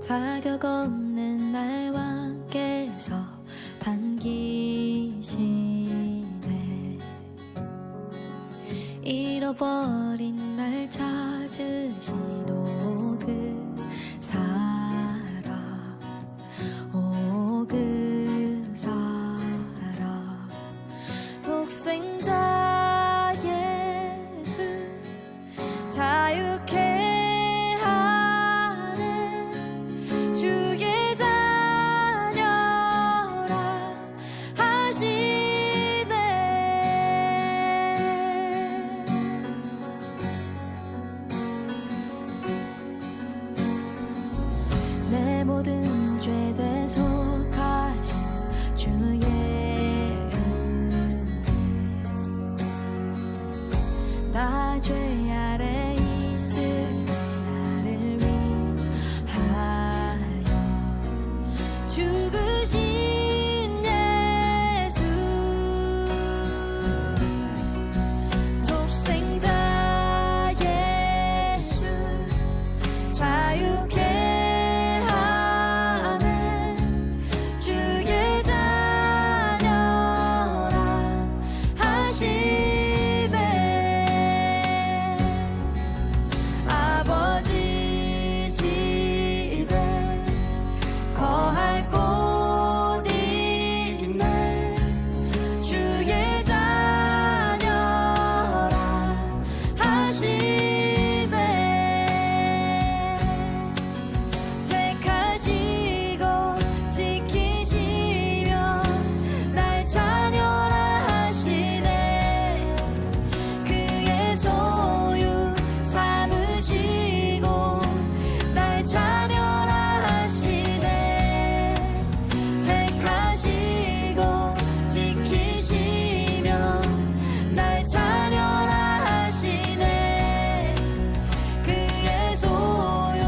자격 없는 날 왕께서 반기시네. 잃어버린 날 찾으시러 그 사랑, 오 그 사랑. 독생자 예수 자유케 하네. 주의 자녀라 하시네. 내 모든 죄 대속하신 주의 나 죄 아래 있을 때 나를 위하여 죽으신 예수. 독생자 예수 자유케 하네. 주의 자녀라 하시네. 아버지 집에 거할 곳 있네. 주의 자녀라 하시네. 택하시고 지키시며 날 자녀라 하시네. 그의 소유 삼으시고 날 자녀라 하시네. 택하시고 지키시며 날 자녀라 하시네. 그의 소유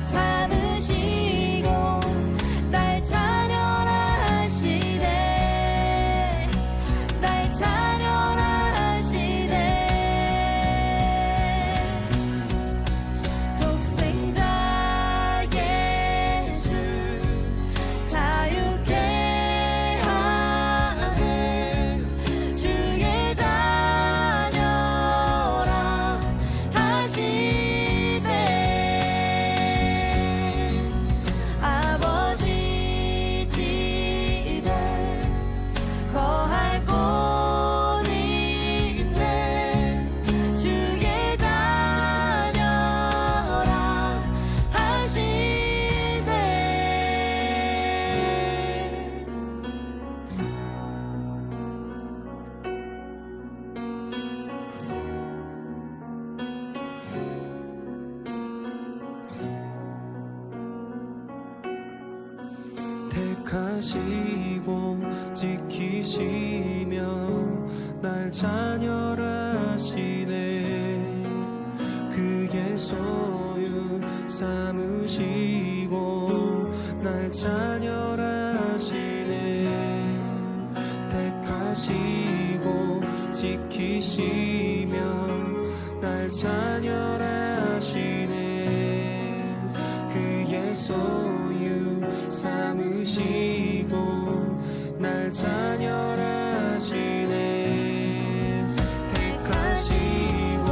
삼으시고 날 자녀라 하시네. 날 자녀라 하시네. 독생자 예수 자유케 하네. 주의 자녀라 하시네. 아버지 집에 거할 곳 있네. 주의 자녀라 하시네. 택하시고 지키시며 날 자녀라 하시네. 그의 소유 삼으시고 날 자녀라 하시네. 택하시고 지키시며 날 자녀라 하시네. 그의 소유 삼으시고 날 자녀라 하시네. 택하시고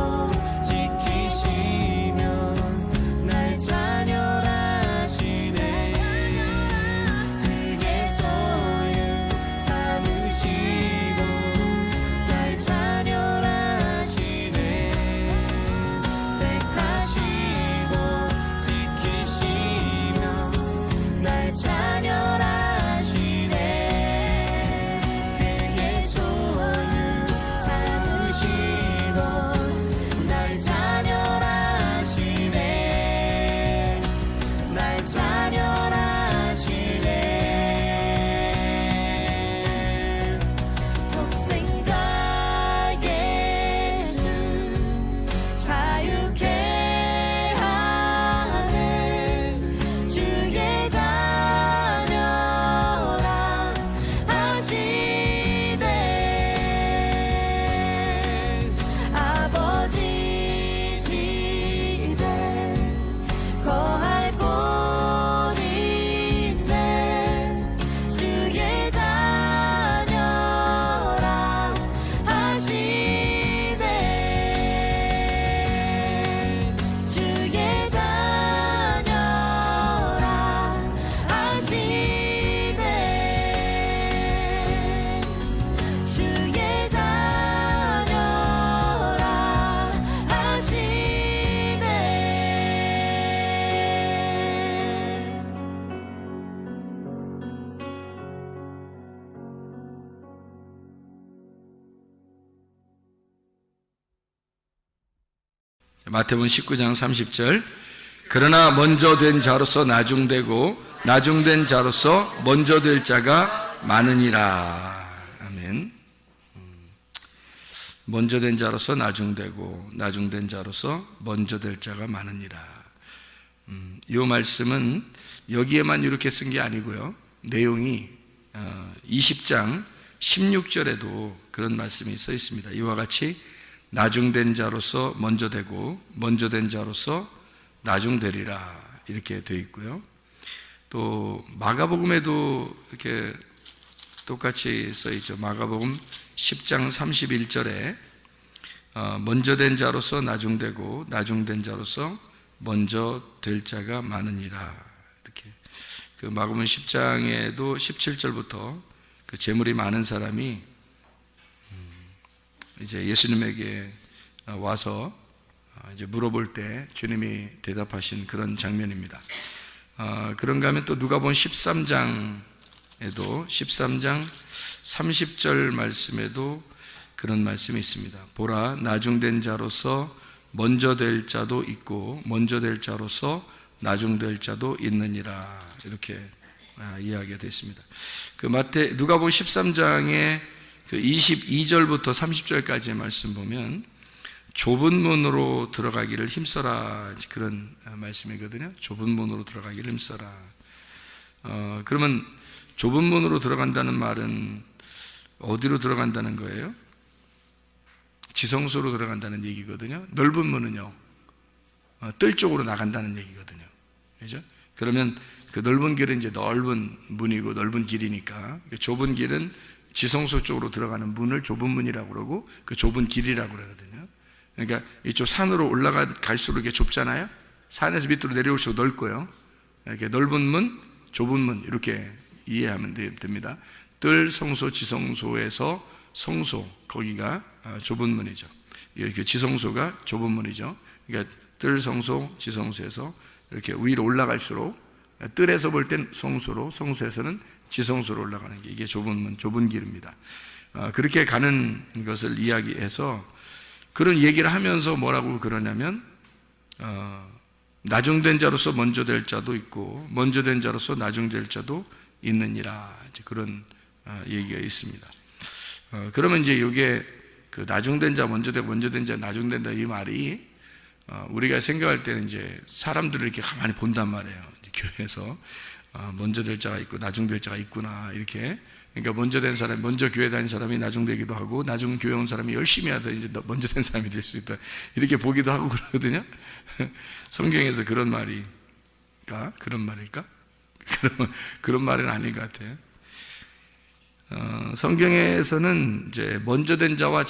지키시며 날 자녀라 하시네. 그의 소유 삼으시고 날 자녀라 하시네. 택하시고 지키시며 날 자녀라 하시네. 그의 소유 마태복음 19장 30절. 그러나 먼저 된 자로서 나중되고 나중된 자로서 먼저 될 자가 많으니라. 아멘. 먼저 된 자로서 나중되고 나중된 자로서 먼저 될 자가 많으니라. 이 말씀은 여기에만 이렇게 쓴 게 아니고요. 내용이 20장 16절에도 그런 말씀이 써 있습니다. 이와 같이 나중된 자로서 먼저 되고 먼저 된 자로서 나중되리라 이렇게 되어 있고요. 또 마가복음에도 이렇게 똑같이 써 있죠. 마가복음 10장 31절에 먼저 된 자로서 나중되고 나중된 자로서 먼저 될 자가 많으니라. 이렇게 그 마가복음 10장에도 17절부터 그 재물이 많은 사람이 이제 예수님에게 와서 이제 물어볼 때 주님이 대답하신 그런 장면입니다. 그런가 하면 또 누가복음 13장에도 13장 30절 말씀에도 그런 말씀이 있습니다. 보라, 나중된 자로서 먼저 될 자도 있고 먼저 될 자로서 나중될 자도 있느니라. 이렇게 이야기가 되어 있습니다. 그 누가복음 13장의 그 22절부터 30절까지의 말씀 보면 좁은 문으로 들어가기를 힘써라, 그런 말씀이거든요. 좁은 문으로 들어가기를 힘써라. 그러면 좁은 문으로 들어간다는 말은 어디로 들어간다는 거예요? 지성소로 들어간다는 얘기거든요. 넓은 문은요, 뜰 쪽으로 나간다는 얘기거든요. 그죠? 그러면 그 넓은 길은 이제 넓은 문이고 넓은 길이니까, 좁은 길은 지성소 쪽으로 들어가는 문을 좁은 문이라고 그러고 그 좁은 길이라고 그러거든요. 그러니까 이쪽 산으로 갈수록 이게 좁잖아요. 산에서 밑으로 내려올수록 넓고요. 이렇게 넓은 문, 좁은 문 이렇게 이해하면 됩니다. 뜰, 성소, 지성소에서 성소, 거기가 좁은 문이죠. 이렇게 지성소가 좁은 문이죠. 그러니까 뜰, 성소, 지성소에서 이렇게 위로 올라갈수록 뜰에서 볼 땐 성소로, 성소에서는 지성소로 올라가는 게 이게 좁은 문, 좁은 길입니다. 그렇게 가는 것을 이야기해서 그런 얘기를 하면서 뭐라고 그러냐면 나중된 자로서 먼저 될 자도 있고 먼저 된 자로서 나중될 자도 있느니라. 이제 그런 얘기가 있습니다. 그러면 이제 이게 그 나중된 자, 먼저 되고 먼저 된 자, 나중된 자 이 말이 우리가 생각할 때는 이제 사람들을 이렇게 가만히 본단 말이에요. 교회에서 먼저 될 자가 있고 나중될 자가 있구나, 이렇게. 그러니까 먼저 된 사람이, 먼저 교회 다닌 사람이 나중되기도 하고 나중 교회 온 사람이 열심히 하다 이제 먼저 된 사람이 될 수 있다, 이렇게 보기도 하고 그러거든요. 성경에서 그런 말일까? 그런 말은 아닌 것 같아요. 성경에서는 이제 먼저 된 자와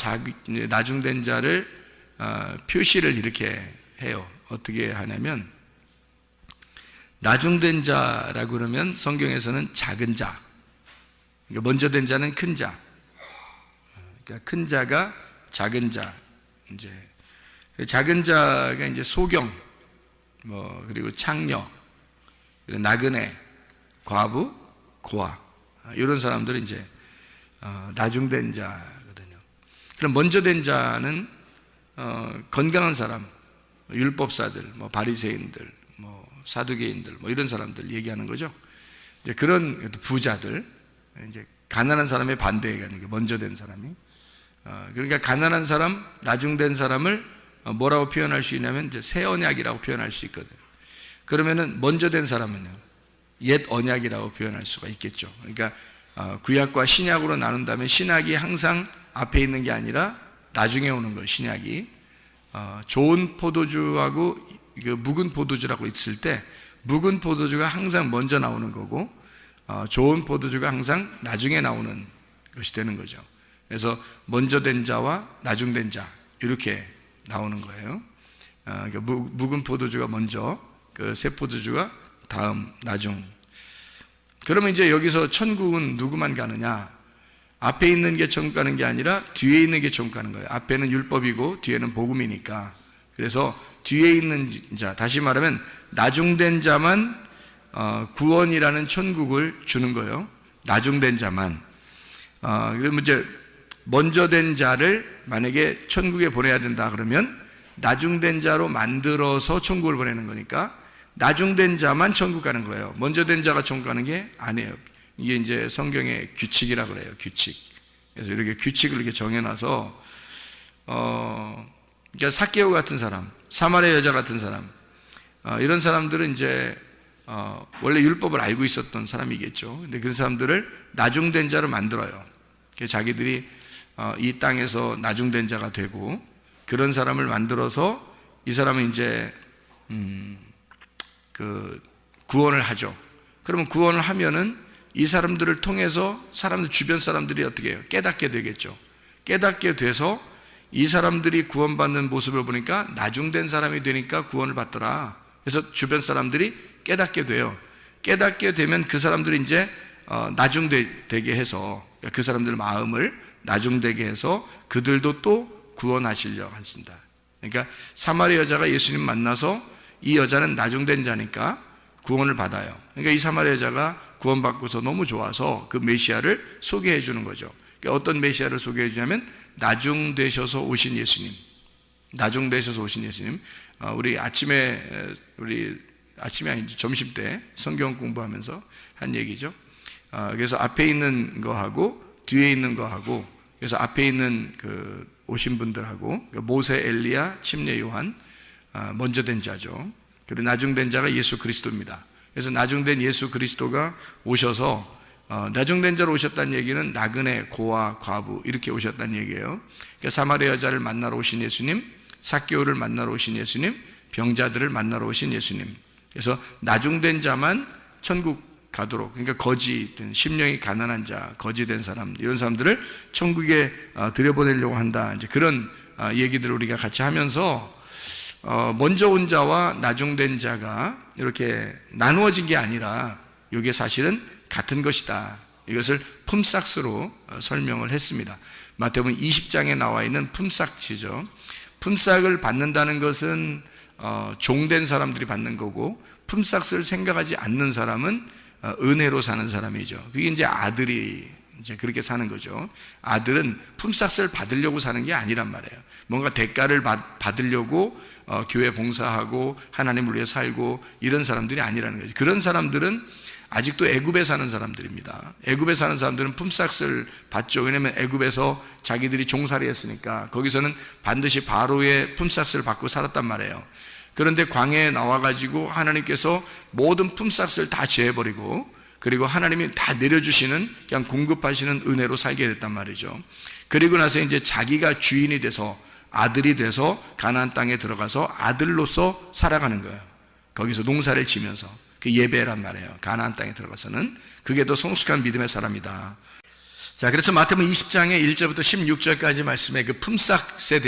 나중된 자를 표시를 이렇게 해요. 어떻게 하냐면 나중된 자라고 그러면 성경에서는 작은 자, 그러니까 먼저 된 자는 큰 자, 그러니까 큰 자가 작은 자, 이제 작은 자가 이제 소경, 그리고 창녀, 그리고 나그네, 과부, 고아, 이런 사람들은 이제 나중된 자거든요. 그럼 먼저 된 자는 건강한 사람, 율법사들, 바리새인들, 사두개인들, 이런 사람들 얘기하는 거죠. 이제 그런 부자들, 이제 가난한 사람의 반대가 아니고 먼저 된 사람이. 그러니까 가난한 사람, 나중된 사람을 뭐라고 표현할 수 있냐면 이제 새 언약이라고 표현할 수 있거든요. 그러면은 먼저 된 사람은요, 옛 언약이라고 표현할 수가 있겠죠. 그러니까 구약과 신약으로 나눈다면 신약이 항상 앞에 있는 게 아니라 나중에 오는 거예요. 신약이 좋은 포도주하고 그 묵은 포도주라고 있을 때 묵은 포도주가 항상 먼저 나오는 거고 좋은 포도주가 항상 나중에 나오는 것이 되는 거죠. 그래서 먼저 된 자와 나중된 자 이렇게 나오는 거예요. 그러니까 묵은 포도주가 먼저, 그 새 포도주가 다음, 나중. 그러면 이제 여기서 천국은 누구만 가느냐? 앞에 있는 게 천국 가는 게 아니라 뒤에 있는 게 천국 가는 거예요. 앞에는 율법이고 뒤에는 복음이니까. 그래서 뒤에 있는 자, 다시 말하면 나중된 자만 구원이라는 천국을 주는 거예요. 나중된 자만. 그러면 이제 먼저 된 자를 만약에 천국에 보내야 된다 그러면 나중된 자로 만들어서 천국을 보내는 거니까 나중된 자만 천국 가는 거예요. 먼저 된 자가 천국 가는 게 아니에요. 이게 이제 성경의 규칙이라 그래요. 규칙. 그래서 이렇게 규칙을 이렇게 정해놔서 그러니까 삭개오 같은 사람, 사마리아 여자 같은 사람, 이런 사람들은 이제 원래 율법을 알고 있었던 사람이겠죠. 근데 그 사람들을 나중된 자로 만들어요. 자기들이 이 땅에서 나중된 자가 되고 그런 사람을 만들어서 이 사람은 이제 그 구원을 하죠. 그러면 구원을 하면은 이 사람들을 통해서 사람들 주변 사람들이 어떻게 해요? 깨닫게 되겠죠. 깨닫게 돼서 이 사람들이 구원받는 모습을 보니까 나중된 사람이 되니까 구원을 받더라. 그래서 주변 사람들이 깨닫게 돼요. 깨닫게 되면 그 사람들이 이제 나중되게 해서 그 사람들 마음을 나중되게 해서 그들도 또 구원하시려고 하신다. 그러니까 사마리아 여자가 예수님 만나서 이 여자는 나중된 자니까 구원을 받아요. 그러니까 이 사마리아 여자가 구원받고서 너무 좋아서 그 메시아를 소개해 주는 거죠. 그러니까 어떤 메시아를 소개해 주냐면 나중되셔서 오신 예수님. 나중되셔서 오신 예수님. 우리 아침에 아니지 점심 때 성경 공부하면서 한 얘기죠. 그래서 앞에 있는 거하고 뒤에 있는 거하고, 그래서 앞에 있는 그 오신 분들하고 모세, 엘리야, 침례 요한, 먼저 된 자죠. 그리고 나중된 자가 예수 그리스도입니다. 그래서 나중된 예수 그리스도가 오셔서 나중된 자로 오셨다는 얘기는 나그네, 고아, 과부 이렇게 오셨다는 얘기예요. 그러니까 사마리아 여자를 만나러 오신 예수님, 삭개오를 만나러 오신 예수님, 병자들을 만나러 오신 예수님. 그래서 나중된 자만 천국 가도록, 그러니까 거지된, 심령이 가난한 자, 거지된 사람, 이런 사람들을 천국에 들여보내려고 한다. 이제 그런 얘기들을 우리가 같이 하면서 먼저 온 자와 나중된 자가 이렇게 나누어진 게 아니라 이게 사실은 같은 것이다. 이것을 품삯으로 설명을 했습니다. 마태복음 20장에 나와 있는 품삯이죠. 품삯을 받는다는 것은 종된 사람들이 받는 거고, 품삯을 생각하지 않는 사람은 은혜로 사는 사람이죠. 그게 이제 아들이 이제 그렇게 사는 거죠. 아들은 품삯을 받으려고 사는 게 아니란 말이에요. 뭔가 대가를 받으려고 교회 봉사하고 하나님을 위해 살고 이런 사람들이 아니라는 거죠. 그런 사람들은 아직도 애굽에 사는 사람들입니다. 애굽에 사는 사람들은 품삯을 받죠. 왜냐하면 애굽에서 자기들이 종살이 했으니까 거기서는 반드시 바로의 품삯을 받고 살았단 말이에요. 그런데 광야에 나와가지고 하나님께서 모든 품삯을 다 제해버리고, 그리고 하나님이 다 내려주시는, 그냥 공급하시는 은혜로 살게 됐단 말이죠. 그리고 나서 이제 자기가 주인이 돼서, 아들이 돼서 가나안 땅에 들어가서 아들로서 살아가는 거예요. 거기서 농사를 지면서. 그 예배란 말이에요. 가나안 땅에 들어가서는. 그게 더 성숙한 믿음의 사람이다. 자, 그래서 마태복음 20장의 1절부터 16절까지 말씀에 그 품삯에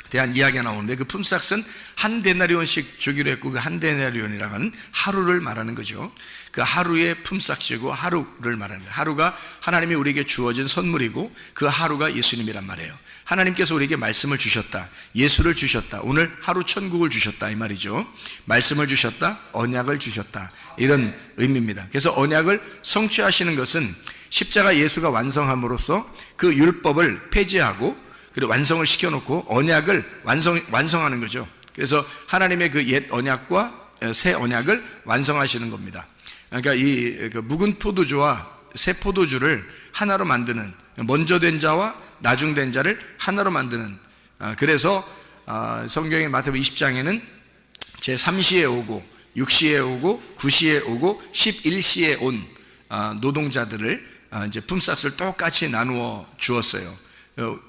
대한 이야기가 나오는데, 그 품삯은 한 데나리온씩 주기로 했고, 그 한 데나리온이라고 하는 하루를 말하는 거죠. 그 하루의 품삯이고 하루를 말하는 거예요. 하루가 하나님이 우리에게 주어진 선물이고, 그 하루가 예수님이란 말이에요. 하나님께서 우리에게 말씀을 주셨다, 예수를 주셨다, 오늘 하루 천국을 주셨다, 이 말이죠. 말씀을 주셨다, 언약을 주셨다, 이런 의미입니다. 그래서 언약을 성취하시는 것은 십자가 예수가 완성함으로써 그 율법을 폐지하고, 그리고 완성을 시켜놓고 언약을 완성하는 거죠. 그래서 하나님의 그 옛 언약과 새 언약을 완성하시는 겁니다. 그러니까 이 묵은 포도주와 새 포도주를 하나로 만드는, 먼저 된 자와 나중된 자를 하나로 만드는, 그래서 성경의 마태복음 20장에는 제3시에 오고 6시에 오고 9시에 오고 11시에 온 노동자들을 이제 품삯을 똑같이 나누어 주었어요.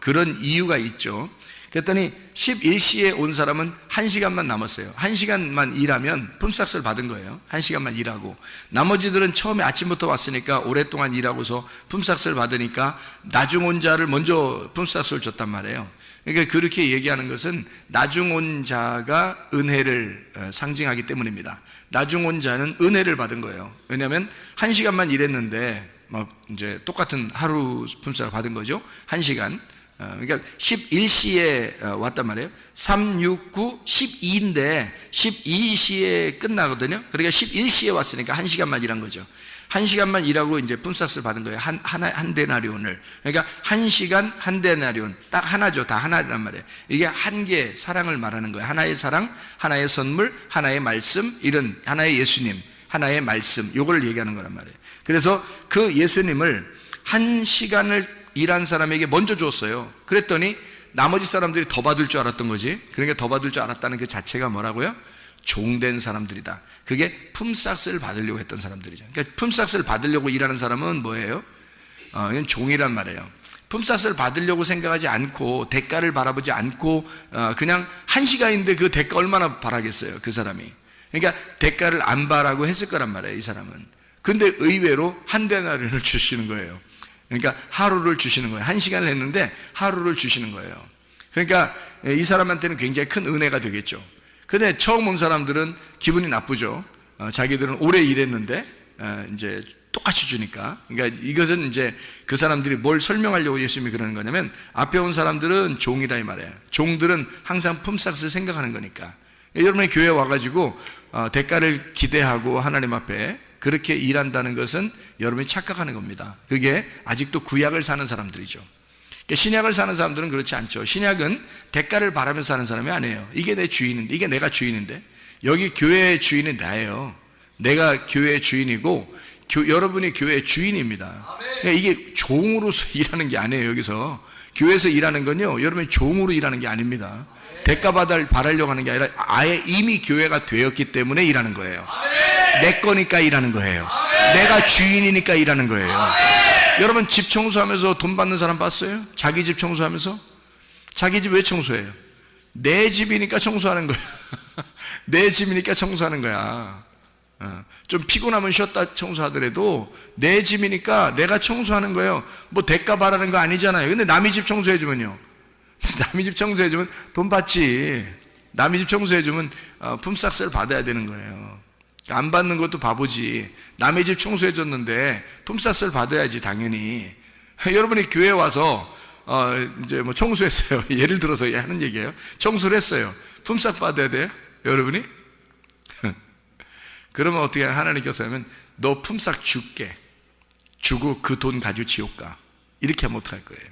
그런 이유가 있죠. 그랬더니 11시에 온 사람은 1시간만 남았어요. 1시간만 일하면 품삯을 받은 거예요. 1시간만 일하고, 나머지들은 처음에 아침부터 왔으니까 오랫동안 일하고서 품삯을 받으니까 나중 온 자를 먼저 품삯을 줬단 말이에요. 그러니까 그렇게 얘기하는 것은 나중 온 자가 은혜를 상징하기 때문입니다. 나중 온 자는 은혜를 받은 거예요. 왜냐하면 1시간만 일했는데 이제 똑같은 하루 품삯을 받은 거죠. 1시간. 그러니까 11시에 왔단 말이에요. 3, 6, 9, 12인데 12시에 끝나거든요. 그러니까 11시에 왔으니까 1시간만 일한 거죠. 1시간만 일하고 이제 품삯을 받은 거예요. 한 데나리온을. 그러니까 1시간 한 데나리온. 딱 하나죠. 다 하나란 말이에요. 이게 한 개의 사랑을 말하는 거예요. 하나의 사랑, 하나의 선물, 하나의 말씀, 이런 하나의 예수님, 하나의 말씀, 요걸 얘기하는 거란 말이에요. 그래서 그 예수님을 1시간을 일한 사람에게 먼저 줬어요. 그랬더니 나머지 사람들이 더 받을 줄 알았던 거지. 그러니까 더 받을 줄 알았다는 그 자체가 뭐라고요? 종된 사람들이다. 그게 품삯을 받으려고 했던 사람들이죠. 그러니까 품삯을 받으려고 일하는 사람은 뭐예요? 이건 종이란 말이에요. 품삯을 받으려고 생각하지 않고 대가를 바라보지 않고 그냥 1시간인데 그 대가 얼마나 바라겠어요, 그 사람이. 그러니까 대가를 안 바라고 했을 거란 말이에요, 이 사람은. 근데 의외로 한 데나리온을 주시는 거예요. 그러니까 하루를 주시는 거예요. 1시간을 했는데 하루를 주시는 거예요. 그러니까 이 사람한테는 굉장히 큰 은혜가 되겠죠. 근데 처음 온 사람들은 기분이 나쁘죠. 자기들은 오래 일했는데 이제 똑같이 주니까. 그러니까 이것은 이제 그 사람들이 뭘 설명하려고 예수님이 그러는 거냐면, 앞에 온 사람들은 종이라 이 말이에요. 종들은 항상 품삯을 생각하는 거니까. 여러분이 교회에 와가지고 대가를 기대하고 하나님 앞에 그렇게 일한다는 것은 여러분이 착각하는 겁니다. 그게 아직도 구약을 사는 사람들이죠. 신약을 사는 사람들은 그렇지 않죠. 신약은 대가를 바라면서 사는 사람이 아니에요. 이게 내 주인인데, 이게 내가 주인인데, 여기 교회의 주인은 나예요. 내가 교회의 주인이고 여러분이 교회의 주인입니다. 그러니까 이게 종으로서 일하는 게 아니에요. 여기서 교회에서 일하는 건요, 여러분이 종으로 일하는 게 아닙니다. 대가 바라려고 하는 게 아니라 아예 이미 교회가 되었기 때문에 일하는 거예요. 내 거니까 일하는 거예요. 내가 주인이니까 일하는 거예요. 여러분 집 청소하면서 돈 받는 사람 봤어요? 자기 집 청소하면서? 자기 집 왜 청소해요? 내 집이니까 청소하는 거야. 내 집이니까 청소하는 거야. 좀 피곤하면 쉬었다 청소하더라도 내 집이니까 내가 청소하는 거예요. 뭐 대가 바라는 거 아니잖아요. 근데 남의 집 청소해주면요, 남의 집 청소해주면 돈 받지. 남의 집 청소해주면 품삯을 받아야 되는 거예요. 안 받는 것도 바보지. 남의 집 청소해줬는데 품삯을 받아야지, 당연히. 여러분이 교회 와서 이제 뭐 청소했어요. 예를 들어서 하는 얘기예요. 청소를 했어요. 품삯 받아야 돼요, 여러분이? 그러면 어떻게 하나님께서 하면, 너 품삯 줄게. 주고 그 돈 가지고 지옥 가. 이렇게 하면 어떡할 거예요?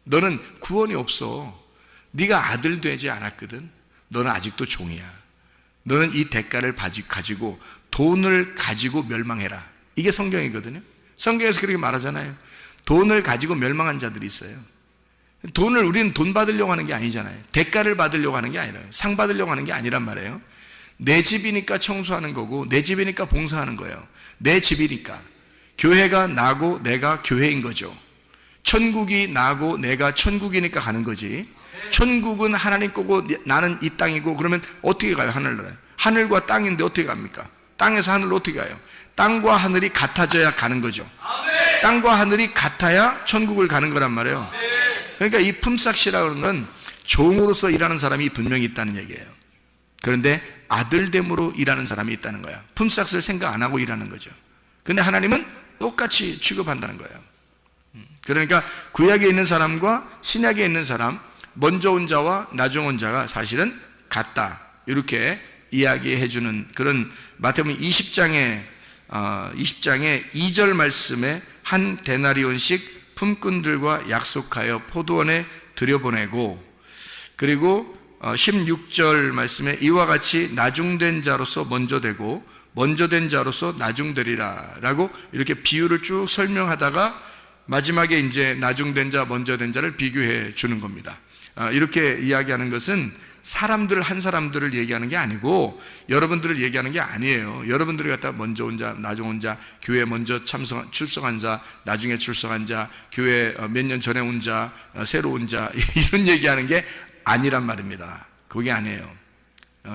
너는 구원이 없어. 네가 아들 되지 않았거든. 너는 아직도 종이야. 너는 이 대가를 가지고 돈을 가지고 멸망해라. 이게 성경이거든요. 성경에서 그렇게 말하잖아요. 돈을 가지고 멸망한 자들이 있어요. 우리는 돈 받으려고 하는 게 아니잖아요. 대가를 받으려고 하는 게 아니라, 상 받으려고 하는 게 아니란 말이에요. 내 집이니까 청소하는 거고, 내 집이니까 봉사하는 거예요. 내 집이니까. 교회가 나고 내가 교회인 거죠. 천국이 나고 내가 천국이니까 가는 거지. 천국은 하나님 거고 나는 이 땅이고, 그러면 어떻게 가요? 하늘나라에. 하늘과 땅인데 어떻게 갑니까? 땅에서 하늘로 어떻게 가요? 땅과 하늘이 같아져야 가는 거죠. 땅과 하늘이 같아야 천국을 가는 거란 말이에요. 그러니까 이 품삯이라는 건 종으로서 일하는 사람이 분명히 있다는 얘기예요. 그런데 아들됨으로 일하는 사람이 있다는 거야. 품삯을 생각 안 하고 일하는 거죠. 근데 하나님은 똑같이 취급한다는 거예요. 그러니까 구약에 있는 사람과 신약에 있는 사람, 먼저 온 자와 나중 온 자가 사실은 같다, 이렇게 이야기해 주는 그런 마태복음 20장의 2절 말씀에 한 데나리온씩 품꾼들과 약속하여 포도원에 들여보내고, 그리고 16절 말씀에 이와 같이 나중된 자로서 먼저 되고 먼저 된 자로서 나중되리라 라고 이렇게 비유를 쭉 설명하다가 마지막에 이제 나중된 자, 먼저 된 자를 비교해 주는 겁니다. 이렇게 이야기하는 것은 사람들 한 사람들을 얘기하는 게 아니고 여러분들을 얘기하는 게 아니에요. 여러분들이 갖다 먼저 온 자, 나중 온 자, 교회 먼저 출석한 자, 나중에 출석한 자, 교회 몇 년 전에 온 자, 새로 온 자, 이런 얘기하는 게 아니란 말입니다. 그게 아니에요.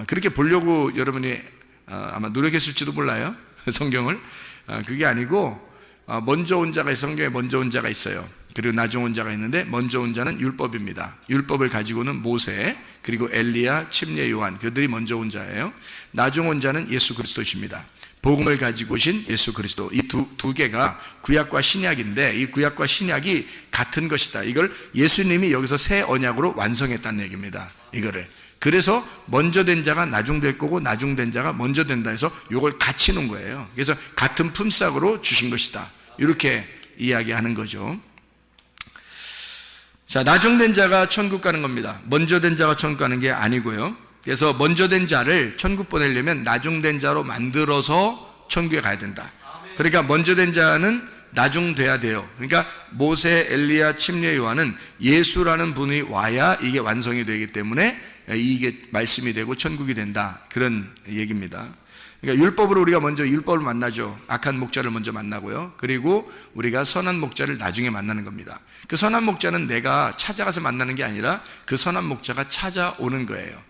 그렇게 보려고 여러분이 아마 노력했을지도 몰라요. 성경을. 그게 아니고 먼저 온 자가 성경에 먼저 온 자가 있어요. 그리고 나중 온 자가 있는데 먼저 온 자는 율법입니다. 율법을 가지고는 모세, 그리고 엘리야, 침례 요한, 그들이 먼저 온 자예요. 나중 온 자는 예수 그리스도십니다. 복음을 가지고 오신 예수 그리스도. 이 두 개가 구약과 신약인데 이 구약과 신약이 같은 것이다. 이걸 예수님이 여기서 새 언약으로 완성했다는 얘기입니다. 이거를. 그래서 먼저 된 자가 나중 될 거고 나중 된 자가 먼저 된다 해서 이걸 같이 놓은 거예요. 그래서 같은 품삯으로 주신 것이다, 이렇게 이야기하는 거죠. 자, 나중 된 자가 천국 가는 겁니다. 먼저 된 자가 천국 가는 게 아니고요. 그래서 먼저 된 자를 천국 보내려면 나중 된 자로 만들어서 천국에 가야 된다. 그러니까 먼저 된 자는 나중 돼야 돼요. 그러니까 모세, 엘리야, 침례, 요한은 예수라는 분이 와야 이게 완성이 되기 때문에 이게 말씀이 되고 천국이 된다, 그런 얘기입니다. 그러니까 율법으로 우리가 먼저 율법을 만나죠. 악한 목자를 먼저 만나고요. 그리고 우리가 선한 목자를 나중에 만나는 겁니다. 그 선한 목자는 내가 찾아가서 만나는 게 아니라 그 선한 목자가 찾아오는 거예요.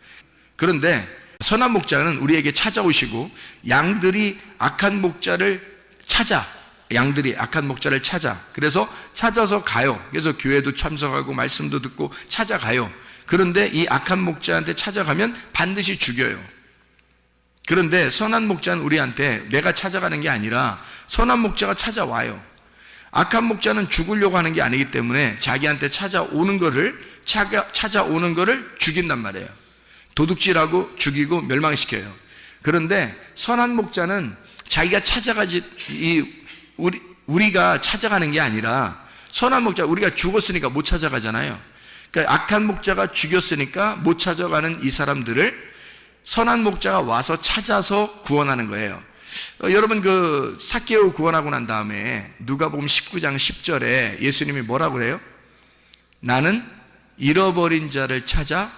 그런데 선한 목자는 우리에게 찾아오시고 양들이 악한 목자를 찾아, 양들이 악한 목자를 찾아, 그래서 찾아서 가요. 그래서 교회도 참석하고 말씀도 듣고 찾아가요. 그런데 이 악한 목자한테 찾아가면 반드시 죽여요. 그런데 선한 목자는 우리한테 내가 찾아가는 게 아니라 선한 목자가 찾아와요. 악한 목자는 죽으려고 하는 게 아니기 때문에 자기한테 찾아오는 거를 죽인단 말이에요. 도둑질하고 죽이고 멸망시켜요. 그런데 선한 목자는 자기가 찾아가지, 우리가 찾아가는 게 아니라 선한 목자, 우리가 죽었으니까 못 찾아가잖아요. 그러니까 악한 목자가 죽였으니까 못 찾아가는 이 사람들을 선한 목자가 와서 찾아서 구원하는 거예요. 여러분, 그 삭개오 구원하고 난 다음에 누가복음 19장 10절에 예수님이 뭐라고 그래요? 나는 잃어버린 자를 찾아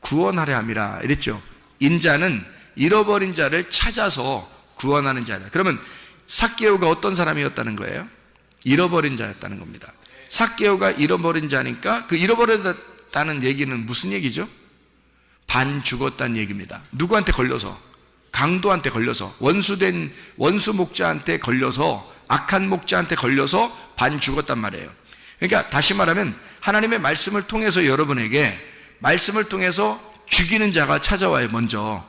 구원하려 함이라 이랬죠. 인자는 잃어버린 자를 찾아서 구원하는 자다. 그러면 삭개오가 어떤 사람이었다는 거예요? 잃어버린 자였다는 겁니다. 삭개오가 잃어버린 자니까 그 잃어버렸다는 얘기는 무슨 얘기죠? 반 죽었다는 얘기입니다. 누구한테 걸려서? 강도한테 걸려서, 원수 목자한테 걸려서, 악한 목자한테 걸려서 반 죽었단 말이에요. 그러니까 다시 말하면 하나님의 말씀을 통해서 여러분에게 말씀을 통해서 죽이는 자가 찾아와요. 먼저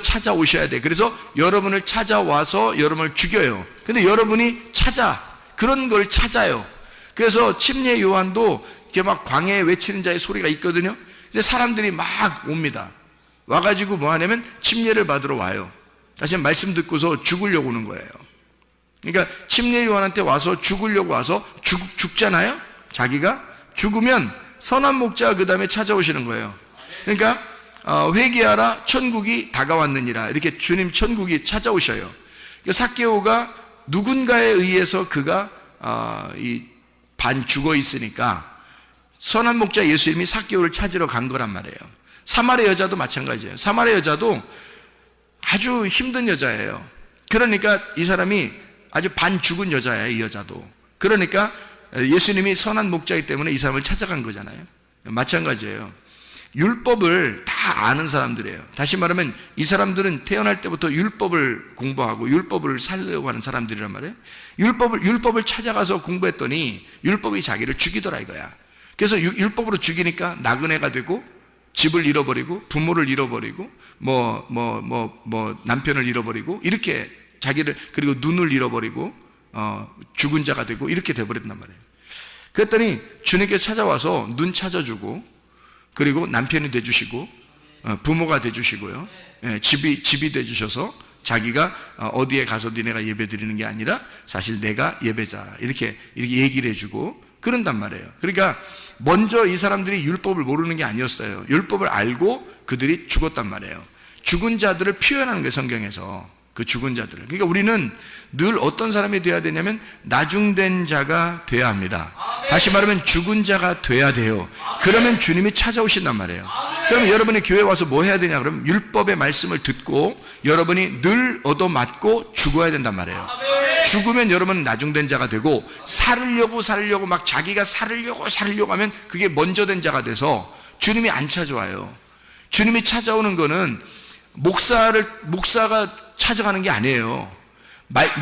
찾아오셔야 돼. 그래서 여러분을 찾아와서 여러분을 죽여요. 근데 여러분이 그런 걸 찾아요. 그래서 침례 요한도 이렇게 막 광야에 외치는 자의 소리가 있거든요. 근데 사람들이 막 옵니다. 와가지고 뭐 하냐면 침례를 받으러 와요. 다시 말씀 듣고서 죽으려고 오는 거예요. 그러니까 침례 요한한테 와서 죽으려고 와서 죽잖아요. 자기가 죽으면 선한 목자가 그 다음에 찾아오시는 거예요. 그러니까 회개하라, 천국이 다가왔느니라, 이렇게 주님 천국이 찾아오셔요. 삭개오가 누군가에 의해서 그가 반 죽어 있으니까 선한 목자 예수님이 삭개오를 찾으러 간 거란 말이에요. 사마리아 여자도 마찬가지예요. 사마리아 여자도 아주 힘든 여자예요. 그러니까 이 사람이 아주 반 죽은 여자예요. 이 여자도. 그러니까 예수님이 선한 목자이기 때문에 이 사람을 찾아간 거잖아요. 마찬가지예요. 율법을 다 아는 사람들이에요. 다시 말하면 이 사람들은 태어날 때부터 율법을 공부하고 율법을 살려고 하는 사람들이란 말이에요. 율법을 찾아가서 공부했더니 율법이 자기를 죽이더라 이거야. 그래서 율법으로 죽이니까 나그네가 되고 집을 잃어버리고 부모를 잃어버리고 남편을 잃어버리고 이렇게 자기를, 그리고 눈을 잃어버리고 죽은 자가 되고 이렇게 돼버렸단 말이에요. 그랬더니 주님께 찾아와서 눈 찾아주고, 그리고 남편이 돼주시고 부모가 돼주시고요, 집이 돼주셔서 자기가 어디에 가서 니네가 예배 드리는 게 아니라 사실 내가 예배자, 이렇게 얘기를 해주고 그런단 말이에요. 그러니까 먼저 이 사람들이 율법을 모르는 게 아니었어요. 율법을 알고 그들이 죽었단 말이에요. 죽은 자들을 표현하는 거예요, 성경에서. 그 죽은 자들을. 그러니까 우리는 늘 어떤 사람이 돼야 되냐면 나중된 자가 돼야 합니다. 다시 말하면 죽은 자가 돼야 돼요. 그러면 주님이 찾아오신단 말이에요. 그러면 여러분이 교회에 와서 뭐 해야 되냐? 그러면 율법의 말씀을 듣고 여러분이 늘 얻어맞고 죽어야 된단 말이에요. 죽으면 여러분은 나중된 자가 되고, 살으려고 막 자기가 살으려고 하면 그게 먼저 된 자가 돼서 주님이 안 찾아와요. 주님이 찾아오는 거는 목사가 찾아가는 게 아니에요.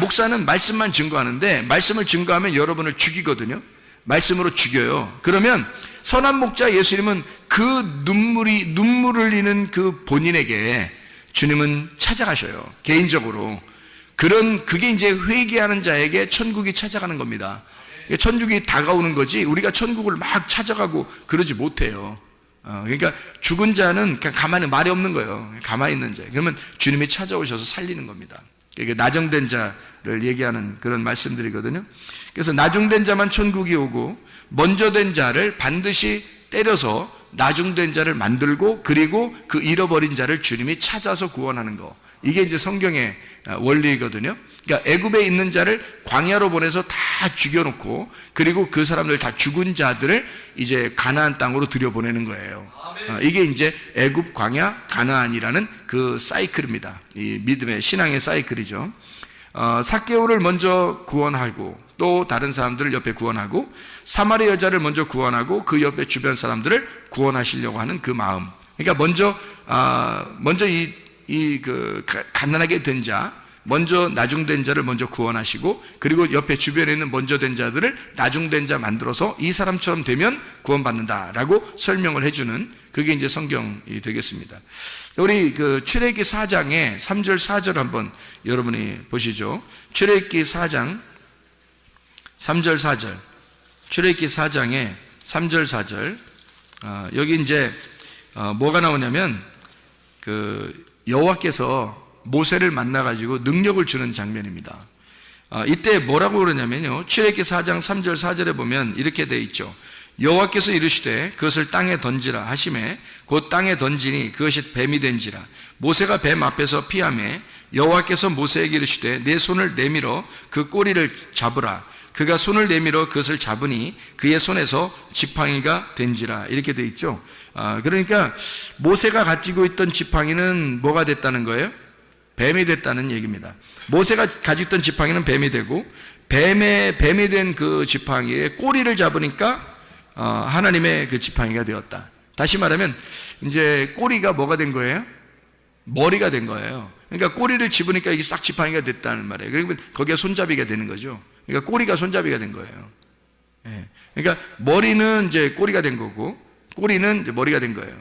목사는 말씀만 증거하는데, 말씀을 증거하면 여러분을 죽이거든요. 말씀으로 죽여요. 그러면 선한 목자 예수님은 그 눈물을 흘리는 그 본인에게 주님은 찾아가셔요. 개인적으로. 그게 이제 회개하는 자에게 천국이 찾아가는 겁니다. 천국이 다가오는 거지 우리가 천국을 막 찾아가고 그러지 못해요. 그러니까 죽은 자는 그냥 가만히 말이 없는 거예요. 가만히 있는 자. 그러면 주님이 찾아오셔서 살리는 겁니다. 이게 나중된 자를 얘기하는 그런 말씀들이거든요. 그래서 나중된 자만 천국이 오고 먼저 된 자를 반드시 때려서 나중된 자를 만들고 그리고 그 잃어버린 자를 주님이 찾아서 구원하는 거. 이게 이제 성경의 원리거든요. 그러니까 애굽에 있는 자를 광야로 보내서 다 죽여놓고 그리고 그 사람들 다 죽은 자들을 이제 가나안 땅으로 들여보내는 거예요. 이게 이제 애굽, 광야, 가나안이라는 그 사이클입니다. 이 믿음의 신앙의 사이클이죠. 삭개오를 먼저 구원하고 또 다른 사람들을 옆에 구원하고 사마리 여자를 먼저 구원하고 그 옆에 주변 사람들을 구원하시려고 하는 그 마음. 그러니까 먼저 그 가난하게 된 자, 먼저 나중된 자를 먼저 구원하시고 그리고 옆에 주변에 있는 먼저 된 자들을 나중된 자 만들어서 이 사람처럼 되면 구원받는다라고 설명을 해주는 그게 이제 성경이 되겠습니다. 우리 그 출애굽기 4장의 3절 4절 한번 여러분이 보시죠. 출애굽기 4장 3절 4절. 출애굽기 4장의 3절 4절. 여기 이제 뭐가 나오냐면 그 여호와께서 모세를 만나가지고 능력을 주는 장면입니다. 이때 뭐라고 그러냐면요. 출애굽기 4장 3절 4절에 보면 이렇게 돼 있죠. 여호와께서 이르시되 그것을 땅에 던지라 하시매 곧 땅에 던지니 그것이 뱀이 된지라. 모세가 뱀 앞에서 피하매 여호와께서 모세에게 이르시되 내 손을 내밀어 그 꼬리를 잡으라. 그가 손을 내밀어 그것을 잡으니 그의 손에서 지팡이가 된지라. 이렇게 돼 있죠. 그러니까 모세가 가지고 있던 지팡이는 뭐가 됐다는 거예요? 뱀이 됐다는 얘기입니다. 모세가 가지고 있던 지팡이는 뱀이 되고 뱀이 된 그 지팡이의 꼬리를 잡으니까 하나님의 그 지팡이가 되었다. 다시 말하면 이제 꼬리가 뭐가 된 거예요? 머리가 된 거예요. 그러니까 꼬리를 집으니까 이게 싹 지팡이가 됐다는 말이에요. 그러면 거기가 손잡이가 되는 거죠. 그러니까 꼬리가 손잡이가 된 거예요. 그러니까 머리는 이제 꼬리가 된 거고 꼬리는 이제 머리가 된 거예요.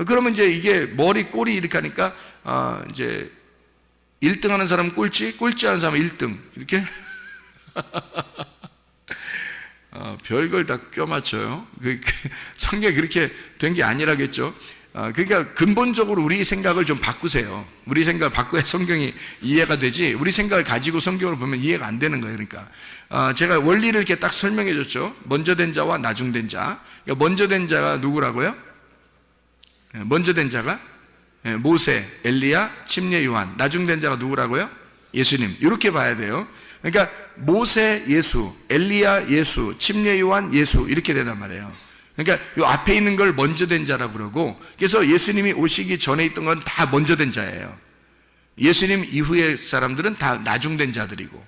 그러면 이제 이게 머리, 꼬리 이렇게 하니까 이제 1등 하는 사람은 꼴찌 하는 사람은 1등 이렇게 별걸 다 껴맞춰요. 성경이 그렇게 된 게 아니라겠죠. 그러니까 근본적으로 우리 생각을 좀 바꾸세요. 우리 생각을 바꿔야 성경이 이해가 되지 우리 생각을 가지고 성경을 보면 이해가 안 되는 거예요. 그러니까 제가 원리를 이렇게 딱 설명해 줬죠. 먼저 된 자와 나중된 자. 그러니까 먼저 된 자가 누구라고요? 먼저 된 자가 모세, 엘리야, 침례 요한. 나중된 자가 누구라고요? 예수님. 이렇게 봐야 돼요. 그러니까 모세 예수, 엘리야 예수, 침례 요한 예수 이렇게 된단 말이에요. 그러니까 이 앞에 있는 걸 먼저 된 자라고 그러고 그래서 예수님이 오시기 전에 있던 건 다 먼저 된 자예요. 예수님 이후의 사람들은 다 나중된 자들이고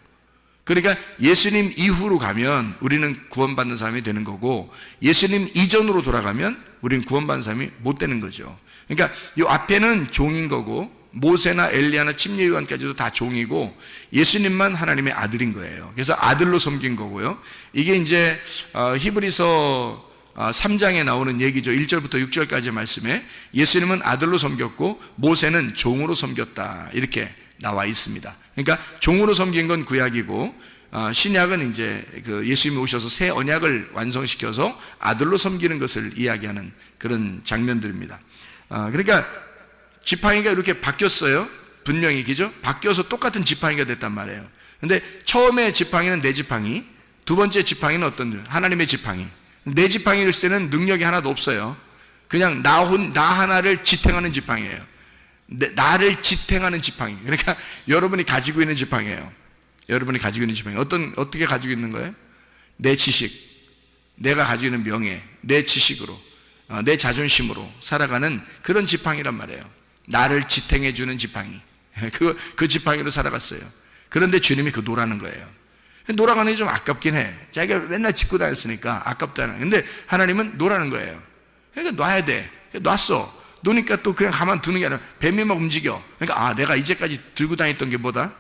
그러니까 예수님 이후로 가면 우리는 구원받는 사람이 되는 거고 예수님 이전으로 돌아가면 우리는 구원받는 사람이 못 되는 거죠. 그러니까 이 앞에는 종인 거고 모세나 엘리야나 침례 요한까지도 다 종이고 예수님만 하나님의 아들인 거예요. 그래서 아들로 섬긴 거고요. 이게 이제 히브리서 3장에 나오는 얘기죠. 1절부터 6절까지 말씀에 예수님은 아들로 섬겼고 모세는 종으로 섬겼다 이렇게 나와 있습니다. 그러니까 종으로 섬긴 건 구약이고 신약은 이제 그 예수님이 오셔서 새 언약을 완성시켜서 아들로 섬기는 것을 이야기하는 그런 장면들입니다. 그러니까 지팡이가 이렇게 바뀌었어요. 분명히 그죠? 바뀌어서 똑같은 지팡이가 됐단 말이에요. 근데 처음에 지팡이는 내 지팡이, 두 번째 지팡이는 어떤 하나님의 지팡이. 내 지팡이를 쓸 때는 능력이 하나도 없어요. 그냥 나 하나를 지탱하는 지팡이에요. 나를 지탱하는 지팡이. 그러니까 여러분이 가지고 있는 지팡이에요. 여러분이 가지고 있는 지팡이. 어떻게 가지고 있는 거예요? 내 지식, 내가 가지고 있는 명예, 내 지식으로, 내 자존심으로 살아가는 그런 지팡이란 말이에요. 나를 지탱해주는 지팡이. 그 지팡이로 살아갔어요. 그런데 주님이 그 놓라는 거예요. 놀아가는 게 좀 아깝긴 해. 자기가 맨날 짚고 다녔으니까 아깝다는. 근데 하나님은 놓라는 거예요. 그러니까 놔야 돼. 놨어. 놓으니까 또 그냥 가만 두는 게 아니라 뱀이 막 움직여. 그러니까 내가 이제까지 들고 다녔던 게 뭐다?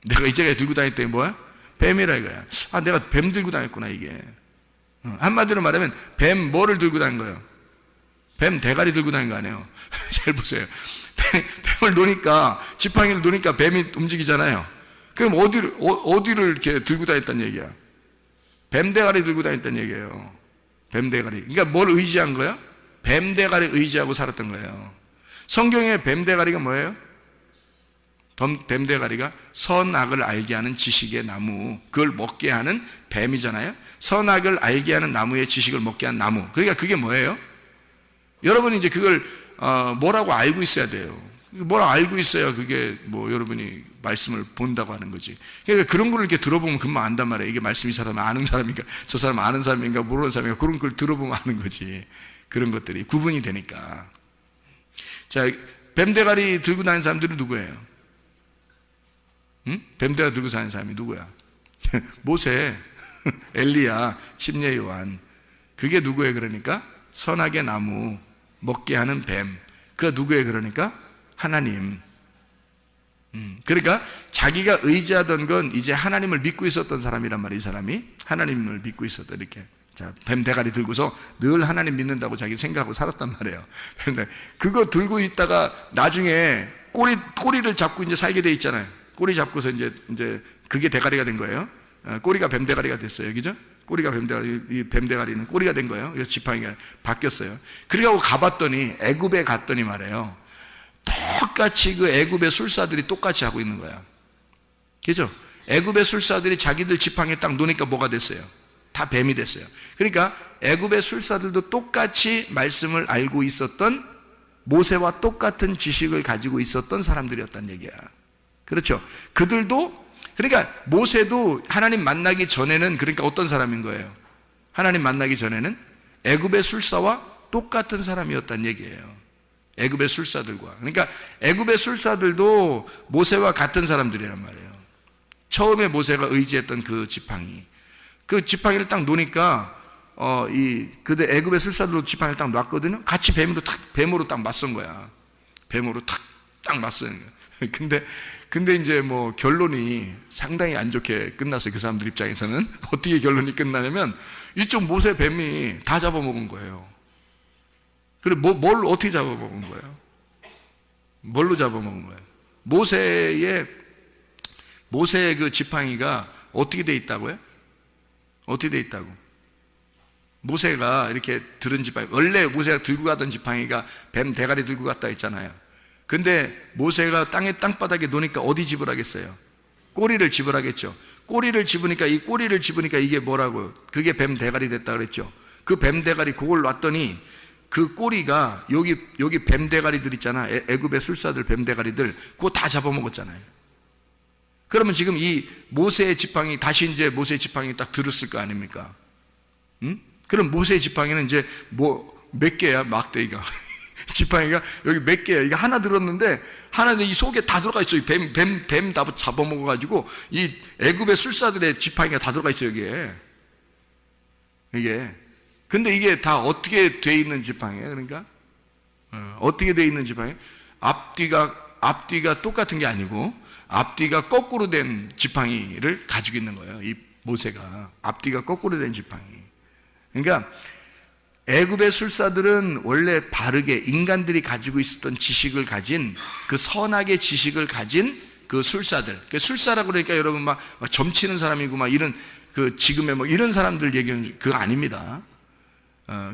내가 이제까지 들고 다녔던 게 뭐야? 뱀이라 이거야. 내가 뱀 들고 다녔구나 이게. 한마디로 말하면 뱀 뭐를 들고 다닌 거예요? 뱀 대가리 들고 다닌 거 아니에요. 잘 보세요. 뱀을 놓으니까 지팡이를 놓으니까 뱀이 움직이잖아요. 그럼 어디를 이렇게 들고 다녔단 얘기야? 뱀 대가리 들고 다녔단 얘기예요. 뱀 대가리. 그러니까 뭘 의지한 거야? 뱀 대가리 의지하고 살았던 거예요. 성경의 뱀 대가리가 뭐예요? 뱀 대가리가 선악을 알게 하는 지식의 나무, 그걸 먹게 하는 뱀이잖아요. 선악을 알게 하는 나무의 지식을 먹게 하는 나무. 그러니까 그게 뭐예요? 여러분이 이제 그걸 뭐라고 알고 있어야 돼요. 뭘 알고 있어야 그게 뭐 여러분이 말씀을 본다고 하는 거지. 그러니까 그런 걸 이렇게 들어보면 금방 안단 말이에요. 이게 말씀이 사람 아는 사람인가, 저 사람 아는 사람인가, 모르는 사람인가, 그런 걸 들어보면 아는 거지. 그런 것들이 구분이 되니까. 자, 뱀대가리 들고 다니는 사람들은 누구예요? 응? 뱀대가리 들고 다니는 사람이 누구야? 모세, 엘리야, 심예 요한. 그게 누구예요? 그러니까 선악의 나무 먹게 하는 뱀. 그가 누구예요? 그러니까 하나님. 그러니까 자기가 의지하던 건 이제 하나님을 믿고 있었던 사람이란 말이에요. 이 사람이 하나님을 믿고 있었다. 이렇게. 자, 뱀 대가리 들고서 늘 하나님 믿는다고 자기 생각하고 살았단 말이에요. 근데 그거 들고 있다가 나중에 꼬리를 잡고 이제 살게 돼 있잖아요. 꼬리 잡고서 이제 그게 대가리가 된 거예요. 꼬리가 뱀 대가리가 됐어요. 그죠? 꼬리가 뱀 대가리, 이 뱀 대가리는 꼬리가 된 거예요. 그래서 지팡이가 바뀌었어요. 그래가지고 가봤더니 애굽에 갔더니 말이에요. 똑같이 그 애굽의 술사들이 똑같이 하고 있는 거야. 그죠? 애굽의 술사들이 자기들 지팡이에 딱 놓으니까 뭐가 됐어요? 다 뱀이 됐어요. 그러니까 애굽의 술사들도 똑같이 말씀을 알고 있었던, 모세와 똑같은 지식을 가지고 있었던 사람들이었다는 얘기야. 그렇죠? 그들도, 그러니까 모세도 하나님 만나기 전에는 그러니까 어떤 사람인 거예요? 하나님 만나기 전에는 애굽의 술사와 똑같은 사람이었다는 얘기예요. 애굽의 술사들과. 그러니까 애굽의 술사들도 모세와 같은 사람들이란 말이에요. 처음에 모세가 의지했던 그 지팡이, 그 지팡이를 딱 놓으니까 그들 애굽의 술사들도 지팡이를 딱 놨거든요. 같이 뱀으로 딱 맞선 거야. 뱀으로 딱 맞선 거야. 근데 이제 뭐 결론이 상당히 안 좋게 끝났어요. 그 사람들 입장에서는. 어떻게 결론이 끝나냐면 이쪽 모세 뱀이 다 잡아먹은 거예요. 그래, 뭘 어떻게 잡아먹은 거예요? 뭘로 잡아먹은 거예요? 모세의 그 지팡이가 어떻게 돼 있다고요? 어떻게 돼 있다고? 모세가 이렇게 들은 지팡이, 원래 모세가 들고 가던 지팡이가 뱀 대가리 들고 갔다 했잖아요. 근데 모세가 땅바닥에 놓으니까 어디 집으라겠어요? 꼬리를 집으라겠죠. 꼬리를 집으니까 이게 뭐라고? 그게 뱀 대가리 됐다 그랬죠. 그 뱀 대가리 그걸 놨더니 그 꼬리가 여기 뱀 대가리들 있잖아. 애굽의 술사들 뱀 대가리들 그거 다 잡아먹었잖아요. 그러면 지금 이 모세의 지팡이 다시 이제 모세의 지팡이 딱 들었을 거 아닙니까? 그럼 모세의 지팡이는 이제 뭐 몇 개야 막대기가 지팡이가 여기 몇 개야? 이게 하나 들었는데 하나는 이 속에 다 들어가 있어요. 뱀 다 잡아먹어가지고 이 애굽의 술사들의 지팡이가 다 들어가 있어요. 이게. 근데 이게 다 어떻게 돼 있는 지팡이에요? 그러니까 어떻게 돼 있는 지팡이? 앞뒤가 똑같은 게 아니고 앞뒤가 거꾸로 된 지팡이를 가지고 있는 거예요. 이 모세가 앞뒤가 거꾸로 된 지팡이. 그러니까 애굽의 술사들은 원래 바르게 인간들이 가지고 있었던 지식을 가진 그 선악의 지식을 가진 그 술사들. 술사라고 그러니까 여러분 막 점치는 사람이고 막 이런 그 지금의 뭐 이런 사람들 얘기는 그거 아닙니다.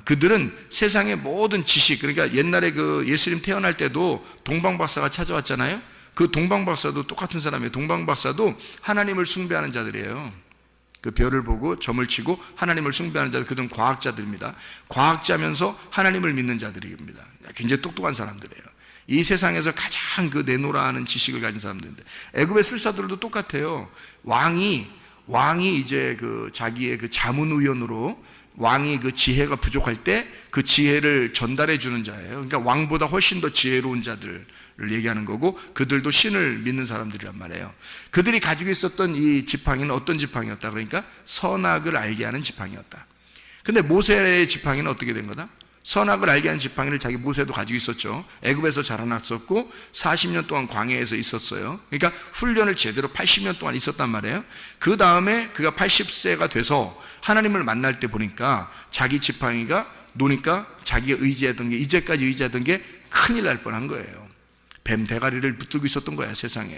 그들은 세상의 모든 지식, 그러니까 옛날에 그 예수님 태어날 때도 동방박사가 찾아왔잖아요. 그 동방박사도 똑같은 사람이에요. 동방박사도 하나님을 숭배하는 자들이에요. 그 별을 보고 점을 치고 하나님을 숭배하는 자들, 그들은 과학자들입니다. 과학자면서 하나님을 믿는 자들입니다. 굉장히 똑똑한 사람들이에요. 이 세상에서 가장 그 내노라하는 지식을 가진 사람들인데 애굽의 술사들도 똑같아요. 왕이 이제 그 자기의 그 자문의원으로 왕이 그 지혜가 부족할 때 그 지혜를 전달해 주는 자예요. 그러니까 왕보다 훨씬 더 지혜로운 자들을 얘기하는 거고 그들도 신을 믿는 사람들이란 말이에요. 그들이 가지고 있었던 이 지팡이는 어떤 지팡이였다? 그러니까 선악을 알게 하는 지팡이였다. 근데 모세의 지팡이는 어떻게 된 거다? 선악을 알게 하는 지팡이를 자기 모세도 가지고 있었죠. 애굽에서 자라났었고 40년 동안 광야에서 있었어요. 그러니까 훈련을 제대로 80년 동안 있었단 말이에요. 그 다음에 그가 80세가 돼서 하나님을 만날 때 보니까 자기 지팡이가 노니까 자기가 의지하던 게 이제까지 의지하던 게 큰일 날 뻔한 거예요. 뱀 대가리를 붙들고 있었던 거야. 세상에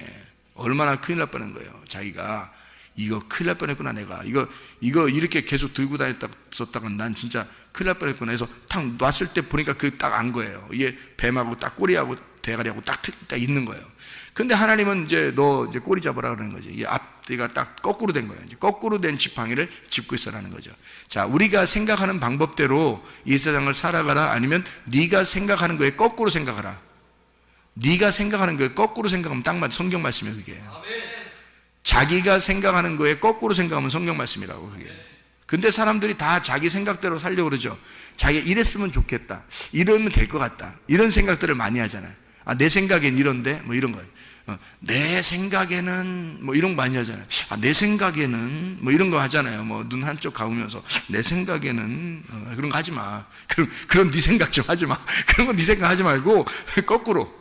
얼마나 큰일 날 뻔한 거예요. 자기가 이거 큰일 날 뻔했구나 내가. 이거 이렇게 계속 들고 다녔었다가 난 진짜 큰일 날 뻔했구나 해서 탁 놨을 때 보니까 그 딱 안 거예요. 이게 뱀하고 딱 꼬리하고 대가리하고 딱 있는 거예요. 근데 하나님은 이제 너 이제 꼬리 잡으라 그러는 거죠. 이 앞뒤가 딱 거꾸로 된 거예요. 이제 거꾸로 된 지팡이를 짚고 있어라는 거죠. 자, 우리가 생각하는 방법대로 이 세상을 살아가라, 아니면 네가 생각하는 거에 거꾸로 생각하라. 네가 생각하는 거에 거꾸로 생각하면 딱 맞. 성경 말씀이에요, 그게. 자기가 생각하는 거에 거꾸로 생각하면 성경 말씀이라고, 그게. 근데 사람들이 다 자기 생각대로 살려고 그러죠. 자기가 이랬으면 좋겠다, 이러면 될 것 같다, 이런 생각들을 많이 하잖아요. 아, 내 생각엔 이런데, 뭐 이런 거예요. 내 생각에는 뭐 이런 거 많이 하잖아요. 아, 내 생각에는 뭐 이런 거 하잖아요. 뭐 눈 한쪽 감으면서 내 생각에는 그런 거 하지 마. 그런 네 생각 좀 하지 마. 그런 거 네 생각 하지 말고 거꾸로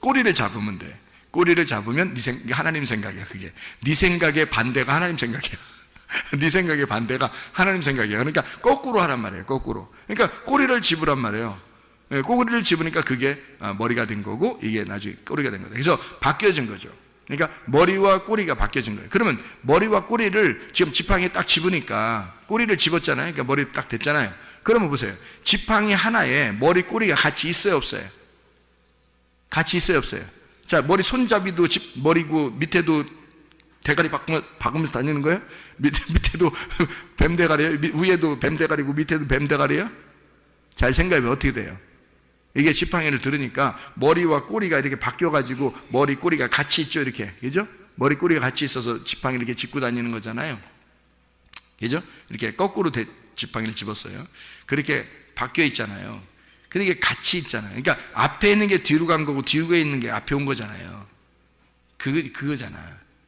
꼬리를 잡으면 돼. 꼬리를 잡으면 하나님 생각이야. 그게 네 생각의 반대가 하나님 생각이야. 네 생각의 반대가 하나님 생각이야. 그러니까 거꾸로 하란 말이에요. 거꾸로. 그러니까 꼬리를 집으란 말이에요. 꼬리를 집으니까 그게 머리가 된 거고, 이게 나중에 꼬리가 된 거다. 그래서 바뀌어진 거죠. 그러니까 머리와 꼬리가 바뀌어진 거예요. 그러면 머리와 꼬리를 지금 지팡이에 딱 집으니까, 꼬리를 집었잖아요. 그러니까 머리 딱 됐잖아요. 그러면 보세요. 지팡이 하나에 머리 꼬리가 같이 있어요, 없어요? 같이 있어요, 없어요? 자, 머리 손잡이도 머리고 밑에도 대가리 박으면서 다니는 거예요? 밑에도 뱀 대가리예요? 위에도 뱀 대가리고 밑에도 뱀 대가리예요? 잘 생각해보면 어떻게 돼요? 이게 지팡이를 들으니까 머리와 꼬리가 이렇게 바뀌어가지고 머리 꼬리가 같이 있죠, 이렇게. 그죠? 머리 꼬리가 같이 있어서 지팡이를 이렇게 짚고 다니는 거잖아요. 그죠? 이렇게 거꾸로 지팡이를 집었어요. 그렇게 바뀌어 있잖아요. 그러니까 같이 있잖아요. 그러니까 앞에 있는 게 뒤로 간 거고 뒤에 있는 게 앞에 온 거잖아요. 그거잖아.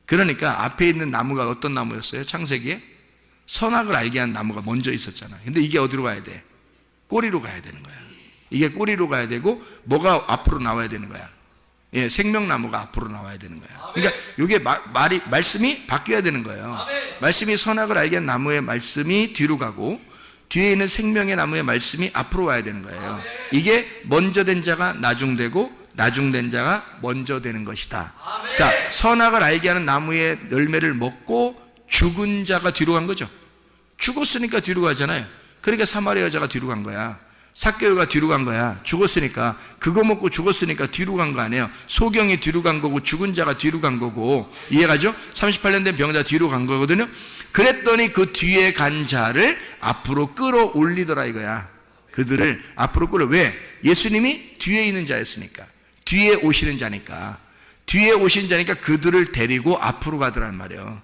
그러니까 앞에 있는 나무가 어떤 나무였어요? 창세기에 선악을 알게 한 나무가 먼저 있었잖아요. 근데 이게 어디로 가야 돼? 꼬리로 가야 되는 거야. 이게 꼬리로 가야 되고, 뭐가 앞으로 나와야 되는 거야? 예, 생명나무가 앞으로 나와야 되는 거야. 그러니까 이게 말씀이 바뀌어야 되는 거예요. 말씀이 선악을 알게 한 나무의 말씀이 뒤로 가고, 뒤에 있는 생명의 나무의 말씀이 앞으로 와야 되는 거예요. 이게 먼저 된 자가 나중되고, 나중된 자가 먼저 되는 것이다. 자, 선악을 알게 하는 나무의 열매를 먹고 죽은 자가 뒤로 간 거죠. 죽었으니까 뒤로 가잖아요. 그러니까 사마리아 여자가 뒤로 간 거야. 삭개오가 뒤로 간 거야. 죽었으니까. 그거 먹고 죽었으니까 뒤로 간 거 아니에요. 소경이 뒤로 간 거고, 죽은 자가 뒤로 간 거고. 이해가죠? 38년 된 병자 뒤로 간 거거든요. 그랬더니 그 뒤에 간 자를 앞으로 끌어올리더라 이거야. 그들을 앞으로 왜? 예수님이 뒤에 있는 자였으니까. 뒤에 오시는 자니까. 뒤에 오시는 자니까 그들을 데리고 앞으로 가더란 말이에요.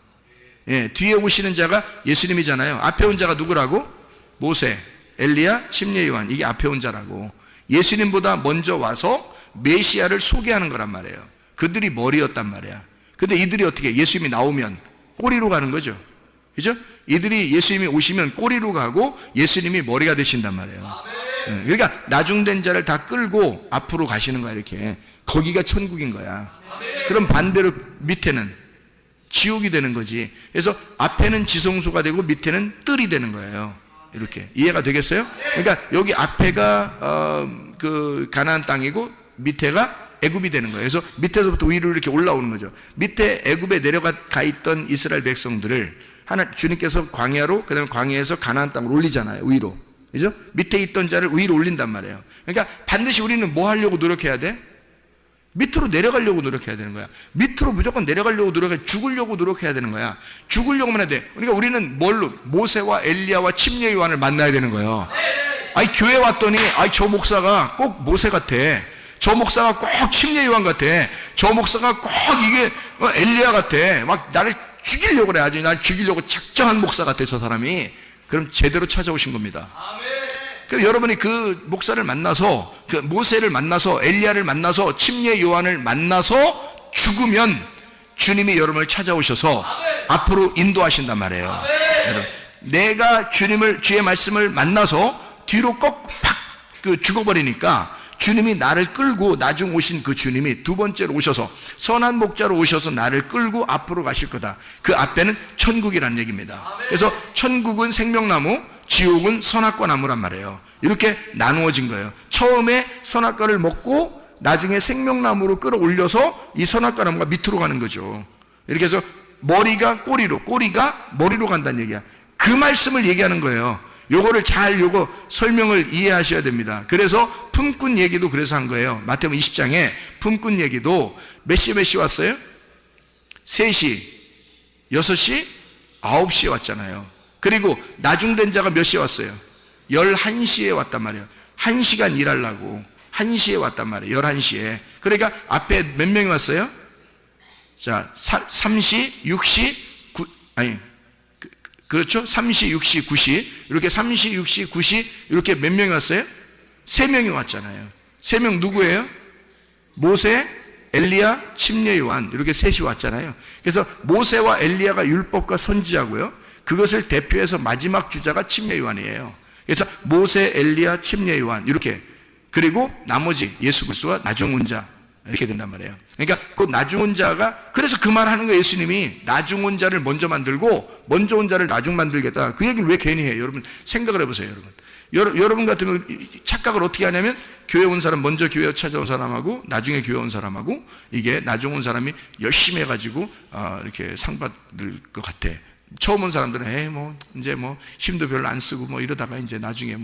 예, 뒤에 오시는 자가 예수님이잖아요. 앞에 온 자가 누구라고? 모세, 엘리야, 침례 요한. 이게 앞에 온 자라고. 예수님보다 먼저 와서 메시아를 소개하는 거란 말이에요. 그들이 머리였단 말이야. 근데 이들이 어떻게, 예수님이 나오면 꼬리로 가는 거죠. 그죠? 이들이 예수님이 오시면 꼬리로 가고 예수님이 머리가 되신단 말이에요. 그러니까 나중된 자를 다 끌고 앞으로 가시는 거야, 이렇게. 거기가 천국인 거야. 그럼 반대로 밑에는 지옥이 되는 거지. 그래서 앞에는 지성소가 되고 밑에는 뜰이 되는 거예요. 이렇게. 이해가 되겠어요? 그러니까 여기 앞에가 그 가나안 땅이고 밑에가 애굽이 되는 거예요. 그래서 밑에서부터 위로 이렇게 올라오는 거죠. 밑에 애굽에 내려가 있던 이스라엘 백성들을 주님께서 광야로, 그 다음에 광야에서 가나안 땅으로 올리잖아요. 위로. 그죠? 밑에 있던 자를 위로 올린단 말이에요. 그러니까 반드시 우리는 뭐 하려고 노력해야 돼? 밑으로 내려가려고 노력해야 되는 거야. 밑으로 무조건 내려가려고 죽으려고 노력해야 되는 거야. 죽으려고만 해야 돼. 그러니까 우리는 뭘로? 모세와 엘리야와 침례 요한을 만나야 되는 거예요. 아니, 교회 왔더니, 저 목사가 꼭 모세 같아. 저 목사가 꼭 침례 요한 같아. 저 목사가 꼭 이게 엘리야 같아. 막 나를 죽이려고 그래. 아주 날 죽이려고 작정한 목사 같아, 저 사람이. 그럼 제대로 찾아오신 겁니다. 그럼 여러분이 그 목사를 만나서, 그 모세를 만나서, 엘리야를 만나서, 침례 요한을 만나서 죽으면 주님이 여러분을 찾아오셔서 앞으로 인도하신단 말이에요. 여러분, 내가 주의 말씀을 만나서 뒤로 팍 죽어버리니까 주님이 나를 끌고, 나중 오신 그 주님이 두 번째로 오셔서 선한 목자로 오셔서 나를 끌고 앞으로 가실 거다. 그 앞에는 천국이라는 얘기입니다. 그래서 천국은 생명나무, 지옥은 선악과 나무란 말이에요. 이렇게 나누어진 거예요. 처음에 선악과를 먹고 나중에 생명나무로 끌어올려서 이 선악과 나무가 밑으로 가는 거죠. 이렇게 해서 머리가 꼬리로, 꼬리가 머리로 간다는 얘기야. 그 말씀을 얘기하는 거예요. 요거를 잘 설명을 이해하셔야 됩니다. 그래서 품꾼 얘기도 그래서 한 거예요. 마태복음 20장에 품꾼 얘기도 몇 시 왔어요? 3시, 6시, 9시에 왔잖아요. 그리고 나중된 자가 몇 시에 왔어요? 11시에 왔단 말이에요. 1시간 일하려고 1시에 왔단 말이에요. 11시에. 그러니까 앞에 몇 명이 왔어요? 자, 3시, 6시, 9, 아니, 그렇죠? 3시, 6시, 9시. 이렇게 3시, 6시, 9시. 이렇게 몇 명이 왔어요? 3명이 왔잖아요. 3명 누구예요? 모세, 엘리야, 침례 요한. 이렇게 셋이 왔잖아요. 그래서 모세와 엘리야가 율법과 선지자고요. 그것을 대표해서 마지막 주자가 침례 요한이에요. 그래서 모세, 엘리야, 침례 요한. 이렇게. 그리고 나머지 예수 그리스도와 나중 온 자. 이렇게 된단 말이에요. 그러니까 그 나중 온 자가, 그래서 그 말 하는 거예요. 예수님이 나중 온 자를 먼저 만들고 먼저 온 자를 나중 만들겠다. 그 얘기를 왜 괜히 해요? 여러분 생각을 해보세요. 여러분 같으면 착각을 어떻게 하냐면 교회 온 사람, 먼저 교회 찾아온 사람하고 나중에 교회 온 사람하고 이게 나중 온 사람이 열심히 해가지고 이렇게 상 받을 것 같아. 처음 온 사람들은 이제 힘도 별로 안 쓰고 이러다가 이제 나중에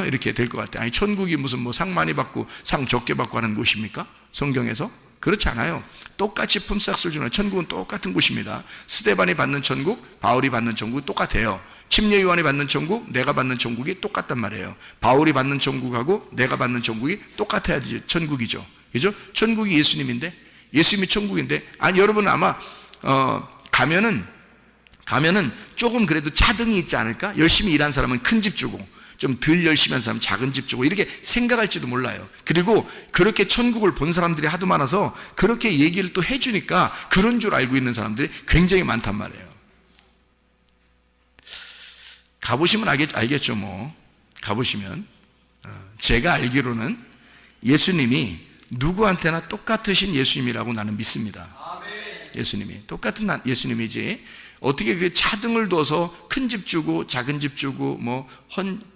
이렇게 될 것 같아. 아니 천국이 무슨 상 많이 받고 상 적게 받고 하는 곳입니까? 성경에서? 그렇지 않아요. 똑같이 품삯을 주는, 천국은 똑같은 곳입니다. 스데반이 받는 천국, 바울이 받는 천국이 똑같아요. 침례 요한이 받는 천국, 내가 받는 천국이 똑같단 말이에요. 바울이 받는 천국하고 내가 받는 천국이 똑같아야지 천국이죠. 그죠? 천국이 예수님인데, 예수님이 천국인데, 아니 여러분 아마 가면은 조금 그래도 차등이 있지 않을까? 열심히 일한 사람은 큰 집 주고 좀 덜 열심히 한 사람은 작은 집 주고 이렇게 생각할지도 몰라요. 그리고 그렇게 천국을 본 사람들이 하도 많아서 그렇게 얘기를 또 해주니까 그런 줄 알고 있는 사람들이 굉장히 많단 말이에요. 가보시면 알겠죠. 가보시면 제가 알기로는 예수님이 누구한테나 똑같으신 예수님이라고 나는 믿습니다. 예수님이 똑같은 예수님이지 어떻게 그 차등을 둬서 큰 집 주고 작은 집 주고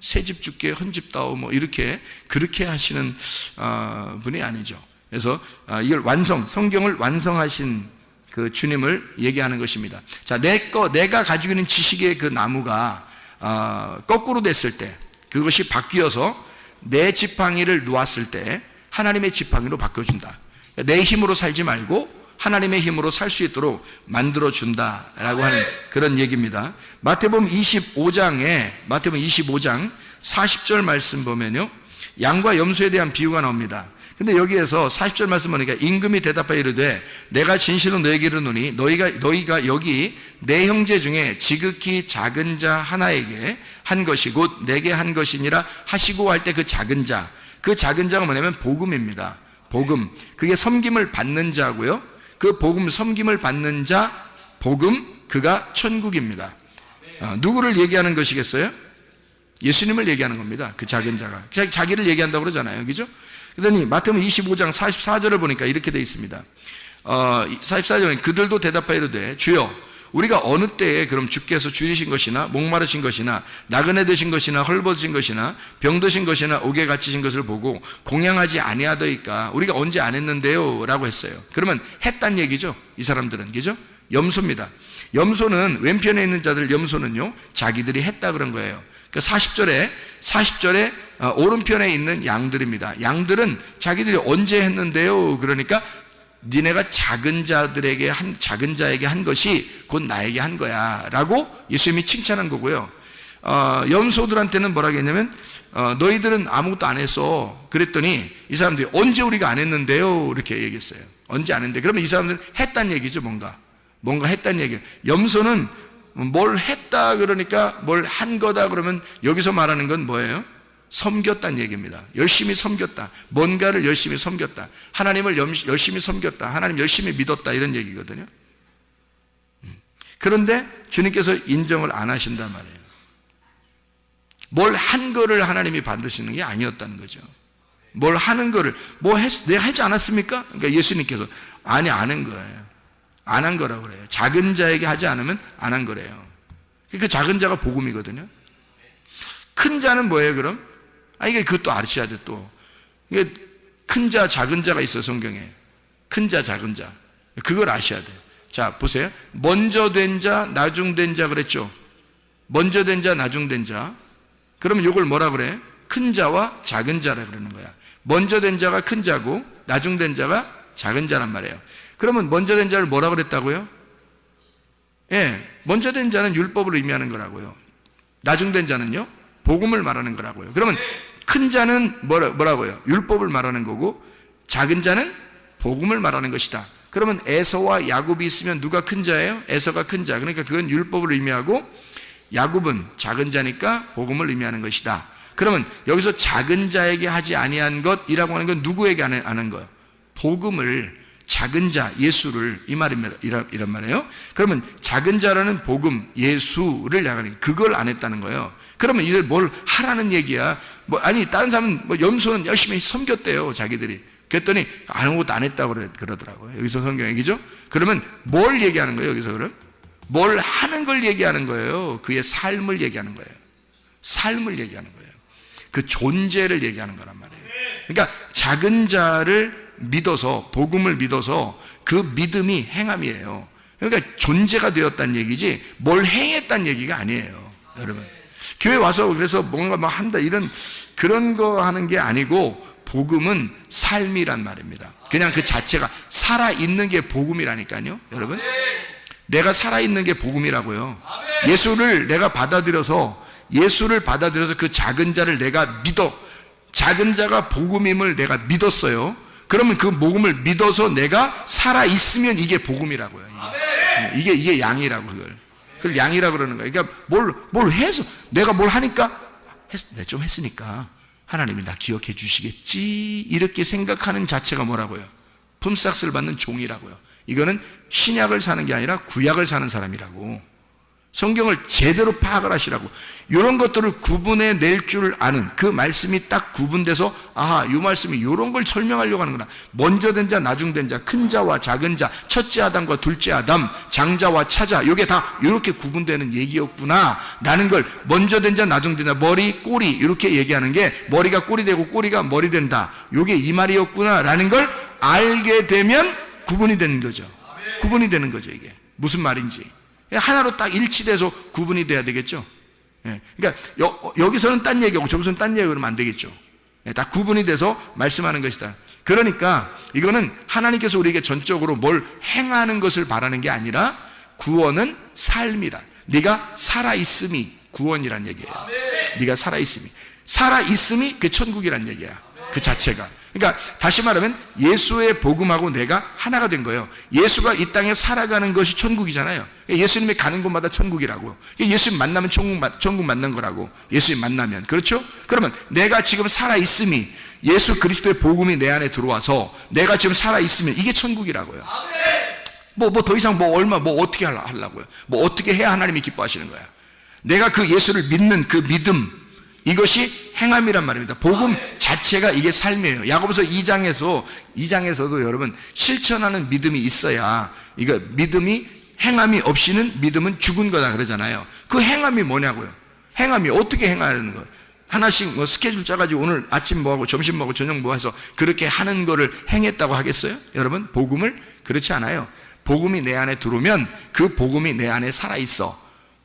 새 집 줄게 헌 집 다오 이렇게 그렇게 하시는 분이 아니죠. 그래서 이걸 성경을 완성하신 그 주님을 얘기하는 것입니다. 자, 내가 가지고 있는 지식의 그 나무가 거꾸로 됐을 때, 그것이 바뀌어서 내 지팡이를 놓았을 때 하나님의 지팡이로 바꿔준다. 내 힘으로 살지 말고 하나님의 힘으로 살 수 있도록 만들어준다라고 하는 그런 얘기입니다. 마태복음 25장 40절 말씀 보면요, 양과 염소에 대한 비유가 나옵니다. 근데 여기에서 40절 말씀 보니까 임금이 대답하여 이르되 내가 진실로 너에게 이르노니 너희가 여기 내 형제 중에 지극히 작은 자 하나에게 한 것이 곧 내게 한 것이니라 하시고 할 때 그 작은 자가 뭐냐면 복음입니다. 복음. 그게 섬김을 받는 자고요. 그 복음, 섬김을 받는 자, 복음, 그가 천국입니다. 누구를 얘기하는 것이겠어요? 예수님을 얘기하는 겁니다. 그 작은 자가. 자기를 얘기한다고 그러잖아요. 그죠? 그러더니 마태복음 25장 44절을 보니까 이렇게 되어 있습니다. 44절에 그들도 대답하여 이르되 주여 우리가 어느 때에 그럼 주께서 줄이신 것이나 목마르신 것이나 나그네 되신 것이나 헐벗으신 것이나 병드신 것이나 옥에 갇히신 것을 보고 공양하지 아니하더이까 우리가 언제 안 했는데요? 라고 했어요. 그러면 했단 얘기죠. 이 사람들은. 그죠? 염소입니다. 염소는 왼편에 있는 자들, 염소는요 자기들이 했다 그런 거예요. 40절에 오른편에 있는 양들입니다. 양들은 자기들이 언제 했는데요? 그러니까 니네가 작은 자에게 한 것이 곧 나에게 한 거야 라고 예수님이 칭찬한 거고요. 염소들한테는 뭐라고 했냐면 너희들은 아무것도 안 했어. 그랬더니 이 사람들이 언제 우리가 안 했는데요? 이렇게 얘기했어요. 언제 안 했는데. 그러면 이 사람들은 했단 얘기죠. 뭔가 했단 얘기예요. 염소는 뭘 했다 그러니까 뭘 한 거다 그러면 여기서 말하는 건 뭐예요? 섬겼다는 얘기입니다. 열심히 섬겼다. 뭔가를 열심히 섬겼다. 하나님을 열심히 섬겼다. 하나님 열심히 믿었다. 이런 얘기거든요. 그런데 주님께서 인정을 안 하신단 말이에요. 뭘 한 거를 하나님이 받으시는 게 아니었다는 거죠. 뭘 하는 거를 내가 하지 않았습니까? 그러니까 예수님께서 아니 안 한 거예요. 안 한 거라고 그래요. 작은 자에게 하지 않으면 안 한 거래요. 그 작은 자가 복음이거든요. 큰 자는 뭐예요 그럼? 이게 그것도 아셔야 돼 또. 이게 큰 자, 작은 자가 있어 성경에. 큰 자, 작은 자. 그걸 아셔야 돼. 자, 보세요. 먼저 된 자, 나중 된 자 그랬죠. 먼저 된 자, 나중 된 자. 그러면 이걸 뭐라 그래? 큰 자와 작은 자라 그러는 거야. 먼저 된 자가 큰 자고 나중 된 자가 작은 자란 말이에요. 그러면 먼저 된 자를 뭐라 그랬다고요? 예, 먼저 된 자는 율법을 의미하는 거라고요. 나중 된 자는요? 복음을 말하는 거라고요. 그러면 큰 자는 뭐라고요? 율법을 말하는 거고 작은 자는 복음을 말하는 것이다. 그러면 에서와 야곱이 있으면 누가 큰 자예요? 에서가 큰 자. 그러니까 그건 율법을 의미하고 야곱은 작은 자니까 복음을 의미하는 것이다. 그러면 여기서 작은 자에게 하지 아니한 것이라고 하는 건 누구에게 하는 거예요? 복음을, 작은 자, 예수를, 이 말입니다. 이런 말이에요. 그러면 작은 자라는 복음, 예수를 나가는, 그걸 안 했다는 거예요. 그러면 이제 뭘 하라는 얘기야? 아니, 다른 사람은 염소는 열심히 섬겼대요, 자기들이. 그랬더니 아무것도 안 했다고 그러더라고요. 여기서 성경 얘기죠? 그러면 뭘 얘기하는 거예요, 여기서 그럼? 뭘 하는 걸 얘기하는 거예요. 그의 삶을 얘기하는 거예요. 삶을 얘기하는 거예요. 그 존재를 얘기하는 거란 말이에요. 그러니까 작은 자를 믿어서, 복음을 믿어서 그 믿음이 행함이에요. 그러니까 존재가 되었다는 얘기지 뭘 행했다는 얘기가 아니에요, 여러분. 교회 와서 그래서 뭔가 막 한다 이런 그런 거 하는 게 아니고 복음은 삶이란 말입니다. 그냥 그 자체가 살아있는 게 복음이라니까요, 여러분. 내가 살아있는 게 복음이라고요. 예수를 내가 받아들여서 그 작은 자를 내가 믿어. 작은 자가 복음임을 내가 믿었어요. 그러면 그 복음을 믿어서 내가 살아있으면 이게 복음이라고요. 이게 양이라고 그걸 양이라고 그러는 거예요. 그러니까 뭘 해서 내가 뭘 하니까 좀 했으니까 하나님이 나 기억해 주시겠지 이렇게 생각하는 자체가 뭐라고요? 품삯을 받는 종이라고요. 이거는 신약을 사는 게 아니라 구약을 사는 사람이라고. 성경을 제대로 파악을 하시라고. 이런 것들을 구분해 낼 줄 아는 그 말씀이 딱 구분돼서 아하, 이 말씀이 이런 걸 설명하려고 하는구나. 먼저 된 자, 나중 된 자, 큰 자와 작은 자, 첫째 아담과 둘째 아담, 장자와 차자, 이게 다 이렇게 구분되는 얘기였구나 라는 걸 먼저 된 자, 나중 된 자, 머리, 꼬리 이렇게 얘기하는 게 머리가 꼬리 되고 꼬리가 머리 된다. 이게 이 말이었구나 라는 걸 알게 되면 구분이 되는 거죠. 구분이 되는 거죠. 이게 무슨 말인지 하나로 딱 일치돼서 구분이 돼야 되겠죠. 그러니까 여기서는 딴 얘기하고 저기서는 딴 얘기하고 그러면 안 되겠죠. 다 구분이 돼서 말씀하는 것이다. 그러니까 이거는 하나님께서 우리에게 전적으로 뭘 행하는 것을 바라는 게 아니라 구원은 삶이다. 네가 살아있음이 구원이란 얘기예요. 네가 살아있음이 그 천국이란 얘기야. 그 자체가. 그러니까 다시 말하면 예수의 복음하고 내가 하나가 된 거예요. 예수가 이 땅에 살아가는 것이 천국이잖아요. 예수님이 가는 곳마다 천국이라고. 예수님 만나면 천국 만난 거라고. 예수님 만나면. 그렇죠? 그러면 내가 지금 살아있음이 예수 그리스도의 복음이 내 안에 들어와서 내가 지금 살아있으면 이게 천국이라고요. 더 이상 어떻게 하려고요? 어떻게 해야 하나님이 기뻐하시는 거야? 내가 그 예수를 믿는 그 믿음, 이것이 행함이란 말입니다. 복음 자체가 이게 삶이에요. 야고보서 2장에서도 여러분 실천하는 믿음이 있어야, 이거 믿음이 행함이 없이는 믿음은 죽은 거다 그러잖아요. 그 행함이 뭐냐고요? 행함이 어떻게 행하는 거예요? 하나씩 스케줄 짜가지고 오늘 아침 뭐하고 점심 뭐하고 저녁 뭐 해서 그렇게 하는 거를 행했다고 하겠어요? 여러분 복음을 그렇지 않아요. 복음이 내 안에 들어오면 그 복음이 내 안에 살아있어.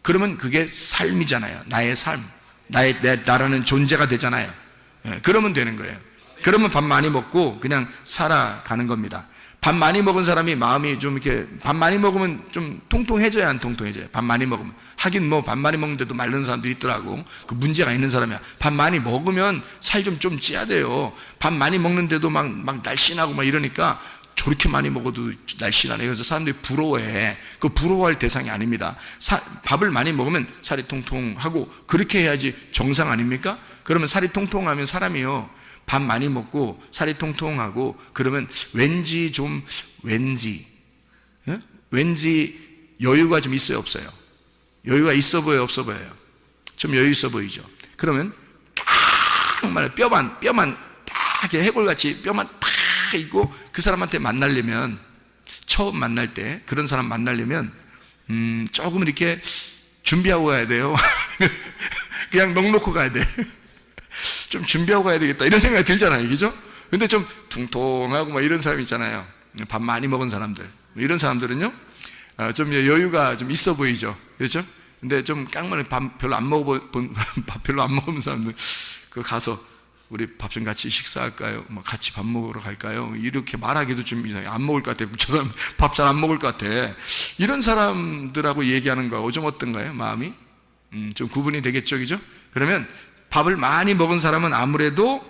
그러면 그게 삶이잖아요. 나의 삶. 나라는 존재가 되잖아요. 그러면 되는 거예요. 그러면 밥 많이 먹고 그냥 살아가는 겁니다. 밥 많이 먹은 사람이 마음이 좀 이렇게, 밥 많이 먹으면 좀 통통해져야 안 통통해져요? 밥 많이 먹으면. 하긴 밥 많이 먹는데도 마른 사람도 있더라고. 그 문제가 있는 사람이야. 밥 많이 먹으면 살 좀 찌야 돼요. 밥 많이 먹는데도 막 날씬하고 막 이러니까 저렇게 많이 먹어도 날씬하네. 그래서 사람들이 부러워해. 그 부러워할 대상이 아닙니다. 밥을 많이 먹으면 살이 통통하고 그렇게 해야지 정상 아닙니까? 그러면 살이 통통하면 사람이요, 밥 많이 먹고 살이 통통하고 그러면 왠지 여유가 좀 있어요, 없어요? 여유가 있어 보여요, 없어 보여요? 좀 여유 있어 보이죠? 그러면 정말 뼈만 딱 해골같이 뼈만 딱 있고 그 사람한테 만나려면, 처음 만날 때 그런 사람 만나려면 조금 이렇게 준비하고 가야 돼요. 그냥 넉넉히 가야 돼. 좀 준비하고 가야 되겠다 이런 생각이 들잖아요, 그죠? 근데 좀 퉁퉁하고 막 이런 사람 있잖아요. 밥 많이 먹은 사람들. 이런 사람들은요 좀 여유가 좀 있어 보이죠, 그렇죠? 근데 좀 깡마를 밥 별로 안 밥 별로 안 먹은 사람들 그 가서 우리 밥 좀 같이 식사할까요? 뭐 같이 밥 먹으러 갈까요? 이렇게 말하기도 좀 이상해. 안 먹을 것 같아. 저 사람 밥 잘 안 먹을 것 같아. 이런 사람들하고 얘기하는 거하고 좀 어떤가요? 마음이? 좀 구분이 되겠죠, 그죠? 그러면 밥을 많이 먹은 사람은 아무래도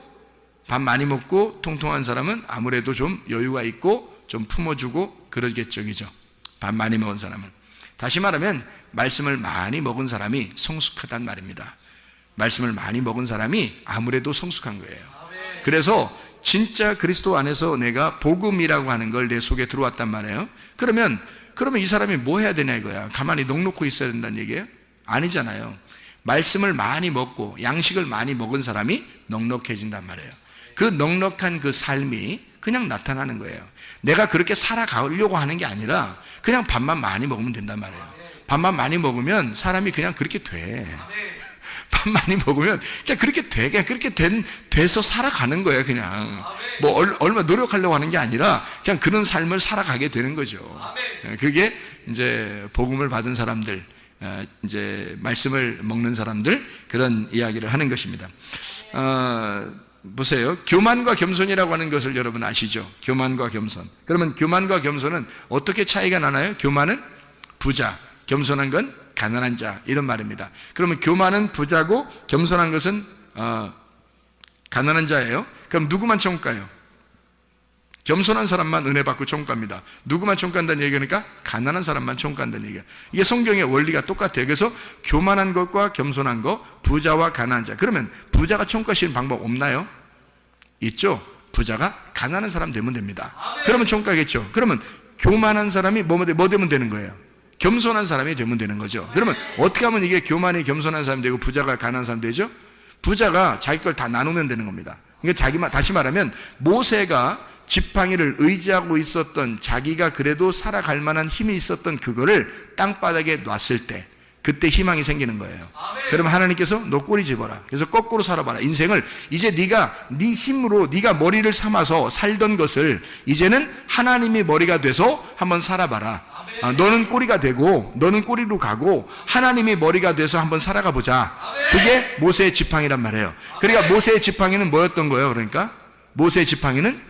밥 많이 먹고 통통한 사람은 아무래도 좀 여유가 있고 좀 품어주고 그러겠죠, 그죠? 밥 많이 먹은 사람은. 다시 말하면 말씀을 많이 먹은 사람이 성숙하단 말입니다. 말씀을 많이 먹은 사람이 아무래도 성숙한 거예요. 그래서 진짜 그리스도 안에서 내가 복음이라고 하는 걸 내 속에 들어왔단 말이에요. 그러면 이 사람이 뭐 해야 되냐 이거야. 가만히 넋놓고 있어야 된다는 얘기예요? 아니잖아요. 말씀을 많이 먹고 양식을 많이 먹은 사람이 넉넉해진단 말이에요. 그 넉넉한 그 삶이 그냥 나타나는 거예요. 내가 그렇게 살아가려고 하는 게 아니라 그냥 밥만 많이 먹으면 된단 말이에요. 밥만 많이 먹으면 사람이 그냥 그렇게 돼. 밥 많이 먹으면 그냥 그렇게 돼. 그냥 그렇게 돼서 살아가는 거예요. 그냥 뭐 얼마 노력하려고 하는 게 아니라 그냥 그런 삶을 살아가게 되는 거죠. 그게 이제 복음을 받은 사람들, 이제 말씀을 먹는 사람들, 그런 이야기를 하는 것입니다. 보세요. 교만과 겸손이라고 하는 것을 여러분 아시죠? 교만과 겸손. 그러면 교만과 겸손은 어떻게 차이가 나나요? 교만은 부자, 겸손한 건 가난한 자, 이런 말입니다. 그러면 교만은 부자고 겸손한 것은 가난한 자예요. 그럼 누구만 천국가요? 겸손한 사람만 은혜 받고 천국 갑니다. 누구만 천국 간다는 얘기니까 가난한 사람만 천국 간다는 얘기예요. 이게 성경의 원리가 똑같아요. 그래서 교만한 것과 겸손한 것, 부자와 가난한 자. 그러면 부자가 천국 가시는 방법 없나요? 있죠. 부자가 가난한 사람 되면 됩니다. 그러면 천국 가겠죠. 그러면 교만한 사람이 뭐 되면 되는 거예요? 겸손한 사람이 되면 되는 거죠. 그러면 어떻게 하면 이게 교만이 겸손한 사람이 되고 부자가 가난한 사람이 되죠? 부자가 자기 걸 다 나누면 되는 겁니다. 그러니까 다시 말하면 모세가 지팡이를 의지하고 있었던, 자기가 그래도 살아갈 만한 힘이 있었던 그거를 땅바닥에 놨을 때 그때 희망이 생기는 거예요. 그러면 하나님께서 너 꼬리 집어라. 그래서 거꾸로 살아봐라. 인생을 이제 네가 네 힘으로 네가 머리를 삼아서 살던 것을 이제는 하나님이 머리가 돼서 한번 살아봐라. 너는 꼬리가 되고 너는 꼬리로 가고 하나님이 머리가 돼서 한번 살아가 보자. 그게 모세의 지팡이란 말이에요. 그러니까 모세의 지팡이는 뭐였던 거예요? 그러니까 모세의 지팡이는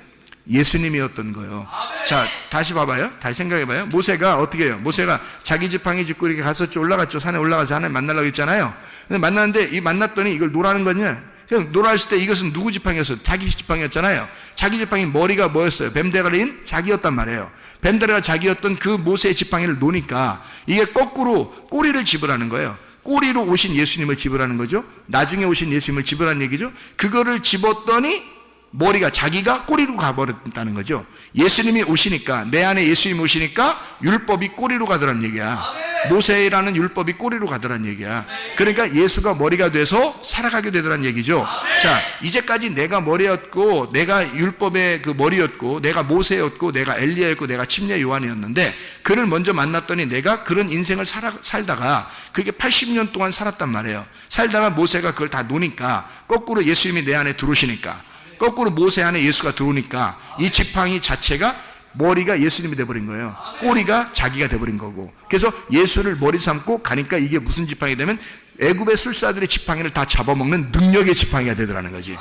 예수님이었던 거예요. 자, 다시 봐봐요. 다시 생각해봐요. 모세가 어떻게 해요? 모세가 자기 지팡이 짚고 이렇게 갔었죠. 올라갔죠. 산에 올라가서 하나님 만나려고 했잖아요. 근데 만났는데 만났더니 이걸 노라는 거냐? 그냥 놀았을 때 이것은 누구 지팡이였어요? 자기 지팡이였잖아요. 자기 지팡이 머리가 뭐였어요? 뱀대가리인 자기였단 말이에요. 뱀대가리가 자기였던 그 모세의 지팡이를 놓으니까 이게 거꾸로 꼬리를 집으라는 거예요. 꼬리로 오신 예수님을 집으라는 거죠. 나중에 오신 예수님을 집으라는 얘기죠. 그거를 집었더니 머리가 자기가 꼬리로 가버렸다는 거죠. 예수님이 오시니까, 내 안에 예수님이 오시니까 율법이 꼬리로 가더란 얘기야. 모세라는 율법이 꼬리로 가더란 얘기야. 그러니까 예수가 머리가 돼서 살아가게 되더란 얘기죠. 자, 이제까지 내가 머리였고, 내가 율법의 그 머리였고, 내가 모세였고, 내가 엘리야였고, 내가 침례 요한이었는데 그를 먼저 만났더니 내가 그런 인생을 살다가 그게 80년 동안 살았단 말이에요. 살다가 모세가 그걸 다 노니까 거꾸로 예수님이 내 안에 들어오시니까, 거꾸로 모세 안에 예수가 들어오니까 이 지팡이 자체가 머리가 예수님이 돼버린 거예요. 꼬리가 자기가 돼버린 거고. 그래서 예수를 머리 삼고 가니까 이게 무슨 지팡이 되면 애굽의 술사들의 지팡이를 다 잡아먹는 능력의 지팡이가 되더라는 거지.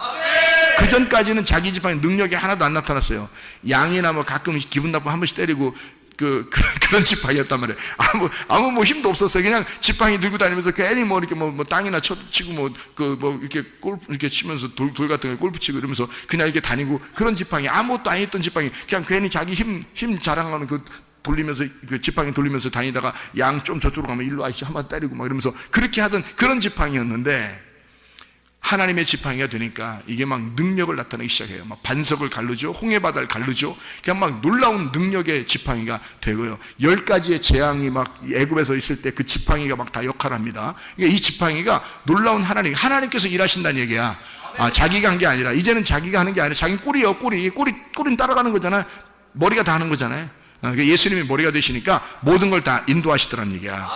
그 전까지는 자기 지팡이 능력이 하나도 안 나타났어요. 양이나 뭐 가끔 기분 나쁘면 한 번씩 때리고 그런 지팡이였단 말이에요. 아무 뭐 힘도 없었어요. 그냥 지팡이 들고 다니면서 괜히 뭐 이렇게 뭐 땅이나 치고 이렇게 골프 이렇게 치면서 돌 같은 거 골프 치고 이러면서 그냥 이렇게 다니고 그런 지팡이, 아무것도 안 했던 지팡이, 그냥 괜히 자기 힘 자랑하는 그 돌리면서 그 지팡이 돌리면서 다니다가 양 좀 저쪽으로 가면 일로 와이씨 한번 때리고 막 이러면서 그렇게 하던 그런 지팡이였는데 하나님의 지팡이가 되니까 이게 막 능력을 나타내기 시작해요. 막 반석을 가르죠. 홍해바다를 가르죠. 그냥 막 놀라운 능력의 지팡이가 되고요. 10가지의 재앙이 막 애굽에서 있을 때 그 지팡이가 막 다 역할을 합니다. 그러니까 이 지팡이가 놀라운 하나님께서 일하신다는 얘기야. 자기가 한 게 아니라, 이제는 자기가 하는 게 아니라 자기 꼬리예요. 꼬리는 따라가는 거잖아요. 머리가 다 하는 거잖아요. 그러니까 예수님이 머리가 되시니까 모든 걸 다 인도하시더라는 얘기야.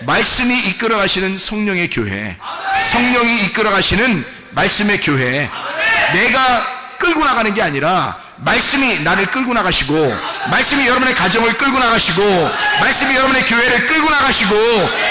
말씀이 이끌어 가시는 성령의 교회, 성령이 이끌어 가시는 말씀의 교회, 내가 끌고 나가는 게 아니라 말씀이 나를 끌고 나가시고, 말씀이 여러분의 가정을 끌고 나가시고, 말씀이 여러분의 교회를 끌고 나가시고,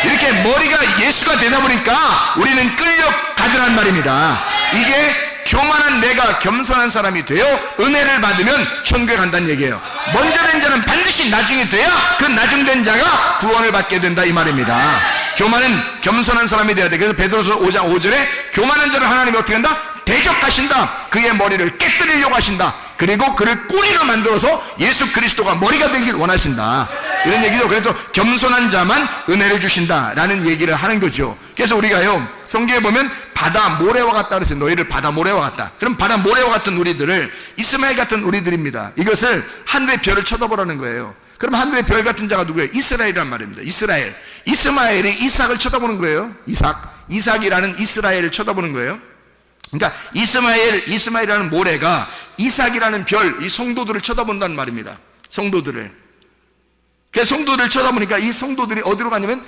이렇게 머리가 예수가 되다 보니까 우리는 끌려가더란 말입니다. 이게 교만한 내가 겸손한 사람이 되어 은혜를 받으면 천국에 간다는 얘기예요. 먼저 된 자는 반드시 나중에 돼야 그 나중된 자가 구원을 받게 된다, 이 말입니다. 교만은 겸손한 사람이 되어야 돼. 그래서 베드로서 5장 5절에 교만한 자를 하나님이 어떻게 한다? 대적하신다. 그의 머리를 깨뜨리려고 하신다. 그리고 그를 꼬리로 만들어서 예수 그리스도가 머리가 되길 원하신다, 이런 얘기죠. 그래서 겸손한 자만 은혜를 주신다라는 얘기를 하는 거죠. 그래서 우리가요, 성경에 보면 바다 모래와 같다 그랬어요. 너희를 바다 모래와 같다. 그럼 바다 모래와 같은 우리들을 이스마엘 같은 우리들입니다. 이것을 하늘의 별을 쳐다보라는 거예요. 그럼 하늘의 별 같은 자가 누구예요? 이스라엘이란 말입니다. 이스라엘. 이스마엘이 이삭을 쳐다보는 거예요. 이삭이라는 이스라엘을 쳐다보는 거예요. 그러니까 이스마엘이라는 모래가 이삭이라는 별, 이 성도들을 쳐다본다는 말입니다. 성도들을. 그 성도들을 쳐다보니까 이 성도들이 어디로 가냐면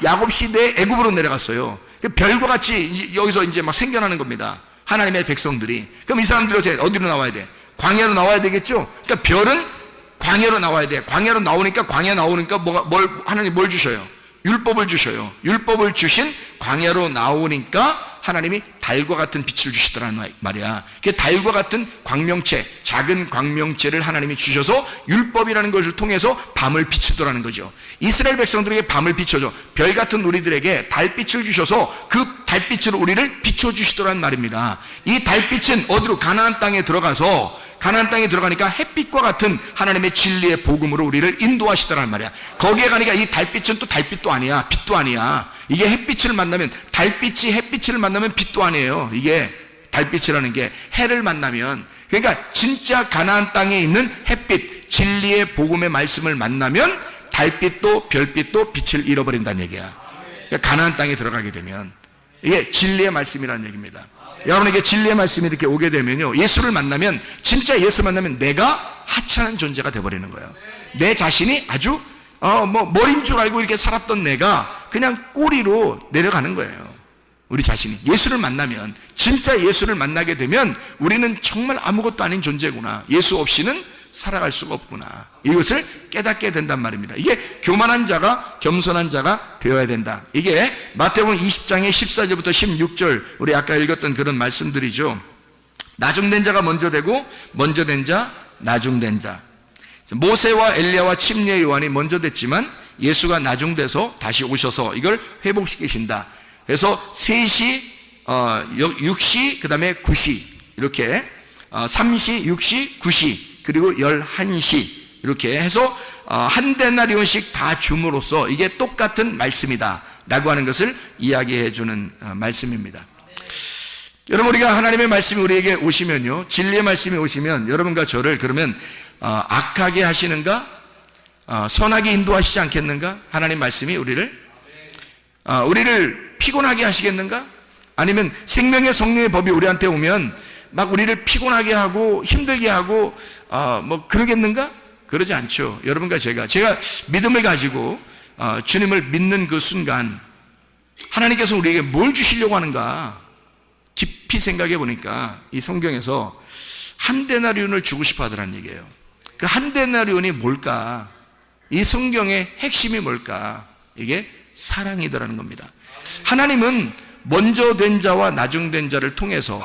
야곱 시대에 애굽으로 내려갔어요. 별과 같이 여기서 이제 막 생겨나는 겁니다. 하나님의 백성들이. 그럼 이 사람들이 어디로 나와야 돼? 광야로 나와야 되겠죠? 그러니까 별은 광야로 나와야 돼. 광야로 나오니까 하나님 뭘 주셔요? 율법을 주셔요. 율법을 주신 광야로 나오니까 하나님이 달과 같은 빛을 주시더란 말이야. 그 달과 같은 광명체, 작은 광명체를 하나님이 주셔서 율법이라는 것을 통해서 밤을 비추더라는 거죠. 이스라엘 백성들에게 밤을 비춰줘. 별 같은 우리들에게 달빛을 주셔서 그 달빛으로 우리를 비춰주시더란 말입니다. 이 달빛은 어디로? 가나안 땅에 들어가니까 햇빛과 같은 하나님의 진리의 복음으로 우리를 인도하시더란 말이야. 거기에 가니까 이 달빛은 또 달빛도 아니야, 빛도 아니야. 이게 햇빛을 만나면, 달빛이 햇빛을 만나면 빛도 아니에요. 이게 달빛이라는 게 해를 만나면, 그러니까 진짜 가나안 땅에 있는 햇빛, 진리의 복음의 말씀을 만나면 달빛도 별빛도 빛을 잃어버린다는 얘기야. 그러니까 가나안 땅에 들어가게 되면 이게 진리의 말씀이라는 얘기입니다. 여러분에게 진리의 말씀이 이렇게 오게 되면요, 예수를 만나면, 진짜 예수 만나면 내가 하찮은 존재가 되어버리는 거예요. 내 자신이 아주 머리인 줄 알고 이렇게 살았던 내가 그냥 꼬리로 내려가는 거예요. 우리 자신이 예수를 만나면, 진짜 예수를 만나게 되면 우리는 정말 아무것도 아닌 존재구나, 예수 없이는 살아갈 수가 없구나, 이것을 깨닫게 된단 말입니다. 이게 교만한 자가 겸손한 자가 되어야 된다. 이게 마태복음 20장의 14절부터 16절, 우리 아까 읽었던 그런 말씀들이죠. 나중된 자가 먼저 되고, 먼저 된 자, 나중된 자. 모세와 엘리야와 침례 요한이 먼저 됐지만 예수가 나중돼서 다시 오셔서 이걸 회복시키신다. 그래서 3시, 6시, 그 다음에 9시, 이렇게 3시, 6시, 9시, 그리고 11시, 이렇게 해서 한 데나리온씩 다 줌으로써 이게 똑같은 말씀이다 라고 하는 것을 이야기해 주는 말씀입니다. 여러분, 우리가 하나님의 말씀이 우리에게 오시면요, 진리의 말씀이 오시면 여러분과 저를 그러면 악하게 하시는가, 선하게 인도하시지 않겠는가? 하나님 말씀이 우리를 피곤하게 하시겠는가? 아니면 생명의 성령의 법이 우리한테 오면 막 우리를 피곤하게 하고 힘들게 하고 그러겠는가? 그러지 않죠. 여러분과 제가 믿음을 가지고 주님을 믿는 그 순간 하나님께서 우리에게 뭘 주시려고 하는가 깊이 생각해 보니까 이 성경에서 한 데나리온을 주고 싶어 하더라는 얘기예요. 그 한 데나리온이 뭘까? 이 성경의 핵심이 뭘까? 이게 사랑이더라는 겁니다. 하나님은 먼저 된 자와 나중된 자를 통해서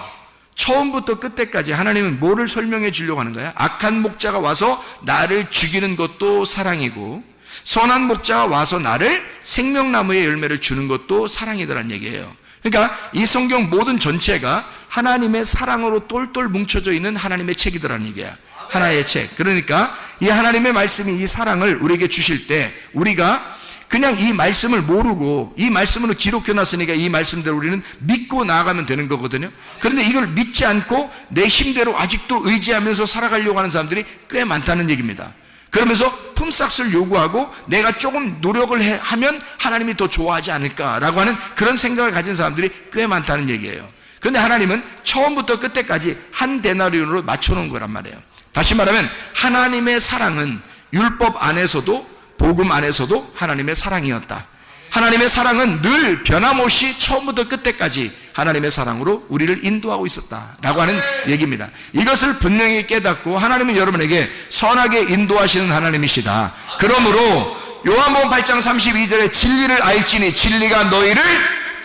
처음부터 끝까지 하나님은 뭐를 설명해 주려고 하는 거야? 악한 목자가 와서 나를 죽이는 것도 사랑이고, 선한 목자가 와서 나를 생명나무의 열매를 주는 것도 사랑이더란 얘기예요. 그러니까 이 성경 모든 전체가 하나님의 사랑으로 똘똘 뭉쳐져 있는 하나님의 책이더라는 얘기야. 하나의 책. 그러니까 이 하나님의 말씀이 이 사랑을 우리에게 주실 때 우리가 그냥 이 말씀을 모르고 이 말씀으로 기록해놨으니까 이 말씀대로 우리는 믿고 나아가면 되는 거거든요. 그런데 이걸 믿지 않고 내 힘대로 아직도 의지하면서 살아가려고 하는 사람들이 꽤 많다는 얘기입니다. 그러면서 품삯을 요구하고 내가 조금 노력을 하면 하나님이 더 좋아하지 않을까라고 하는 그런 생각을 가진 사람들이 꽤 많다는 얘기예요. 그런데 하나님은 처음부터 끝까지 한 데나리온으로 맞춰놓은 거란 말이에요. 다시 말하면 하나님의 사랑은 율법 안에서도 복음 안에서도 하나님의 사랑이었다. 하나님의 사랑은 늘 변함없이 처음부터 끝까지 하나님의 사랑으로 우리를 인도하고 있었다라고 하는 얘기입니다. 이것을 분명히 깨닫고 하나님은 여러분에게 선하게 인도하시는 하나님이시다. 그러므로 요한복음 8장 32절에 진리를 알지니 진리가 너희를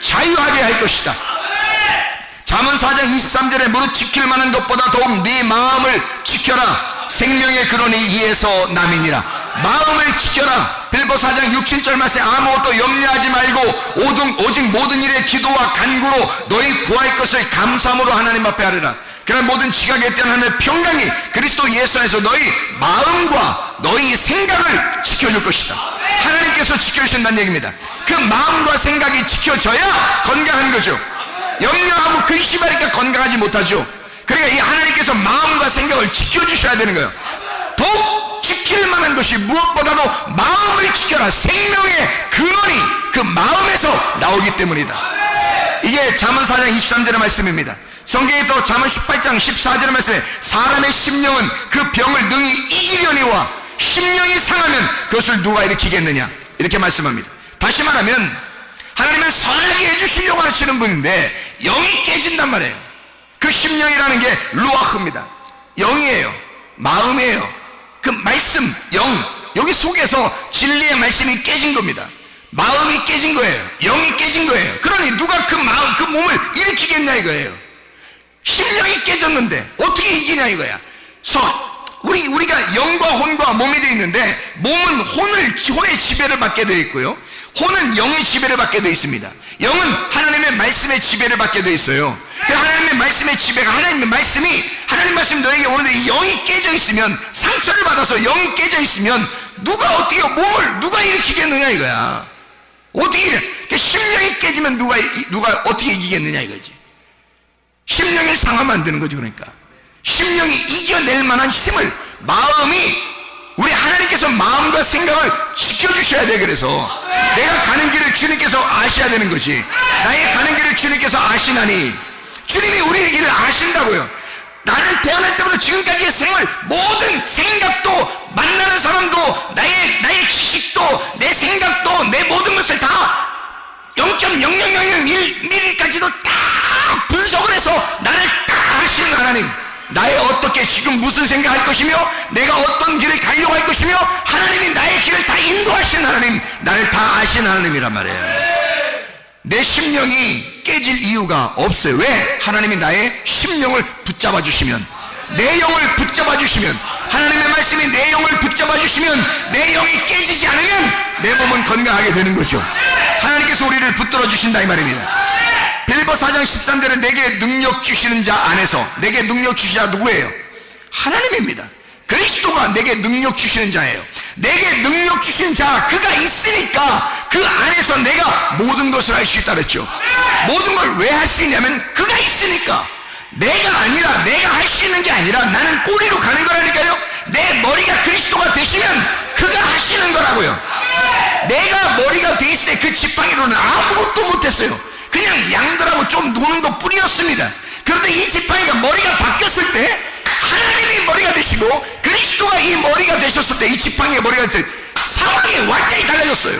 자유하게 할 것이다. 잠언 4장 23절에 무릇 지킬 만한 것보다 더욱 네 마음을 지켜라. 생명의 근원이 이에서 남이니라. 마음을 지켜라. 빌보 4장 6, 7절 말씀에 아무것도 염려하지 말고 오직 모든 일에 기도와 간구로 너희 구할 것을 감사함으로 하나님 앞에 하리라. 그런 모든 지각에 대한 하나님의 평강이 그리스도 예수 안에서 너희 마음과 너희 생각을 지켜줄 것이다. 하나님께서 지켜주신다는 얘기입니다. 그 마음과 생각이 지켜져야 건강한 거죠. 염려하고 근심하니까 건강하지 못하죠. 그러니까 이 하나님께서 마음과 생각을 지켜주셔야 되는 거예요. 더욱 지킬 만한 것이 무엇보다도 마음을 지켜라. 생명의 근원이 그 마음에서 나오기 때문이다. 이게 잠언 4장 23절의 말씀입니다. 성경에 또 잠언 18장 14절의 말씀에 사람의 심령은 그 병을 능히 이기려니와 심령이 상하면 그것을 누가 일으키겠느냐 이렇게 말씀합니다. 다시 말하면 하나님은 선하게 해주시려고 하시는 분인데 영이 깨진단 말이에요. 그 심령이라는 게 루아흐입니다. 영이에요. 마음이에요. 그 말씀, 영, 여기 속에서 진리의 말씀이 깨진 겁니다. 마음이 깨진 거예요. 영이 깨진 거예요. 그러니 누가 그 마음, 그 몸을 일으키겠냐 이거예요. 심령이 깨졌는데 어떻게 이기냐 이거야. 우리가 영과 혼과 몸이 되어 있는데 몸은 혼의 지배를 받게 되어 있고요. 혼은 영의 지배를 받게 되어 있습니다. 영은 하나님의 말씀의 지배를 받게 되어 있어요. 하나님의 말씀의 지배가 하나님 말씀이 너에게 오는데 이 영이 깨져 있으면 상처를 받아서 영이 깨져 있으면 누가 몸을 일으키겠느냐 이거야. 어떻게 심령이 깨지면 누가 어떻게 이기겠느냐 이거지. 심령을 상하면 안 되는 거죠. 그러니까 심령이 이겨낼 만한 힘을 마음이 우리 하나님께서 마음과 생각을 지켜주셔야 돼. 그래서 내가 가는 길을 주님께서 아셔야 되는 것이 나의 가는 길을 주님께서 아시나니 주님이 우리의 길을 아신다고요. 나를 태어날 때부터 지금까지의 생활 모든 생각도 만나는 사람도 나의 지식도 내 생각도 내 모든 것을 다 0.0001mm까지도 딱 분석을 해서 나를 다 아시는 하나님, 나의 어떻게 지금 무슨 생각할 것이며 내가 어떤 길을 가려고 할 것이며 하나님이 나의 길을 다 인도하시는 하나님, 나를 다 아시는 하나님이란 말이에요. 내 심령이 깨질 이유가 없어요. 왜? 하나님이 나의 심령을 붙잡아 주시면, 내 영을 붙잡아 주시면, 하나님의 말씀이 내 영을 붙잡아 주시면 내 영이 깨지지 않으면 내 몸은 건강하게 되는 거죠. 하나님께서 우리를 붙들어 주신다 이 말입니다. 빌립보 4장 13절에 내게 능력 주시는 자 안에서, 내게 능력 주시는 자 누구예요? 하나님입니다. 그리스도가 내게 능력 주시는 자예요. 내게 능력 주신 자, 그가 있으니까 그 안에서 내가 모든 것을 할 수 있다 그랬죠. 모든 걸 왜 할 수 있냐면 그가 있으니까. 내가 할 수 있는 게 아니라 나는 꼬리로 가는 거라니까요. 내 머리가 그리스도가 되시면 그가 하시는 거라고요. 내가 머리가 돼 있을 때 그 지팡이로는 아무것도 못했어요. 그냥 양들하고 좀 노는 것 뿐이었습니다. 그런데 이 지팡이가 머리가 바뀌었을 때 하나님이 머리가 되시고 그리스도가 이 머리가 되셨을 때, 이 지팡이의 머리가 될 때 상황이 완전히 달라졌어요.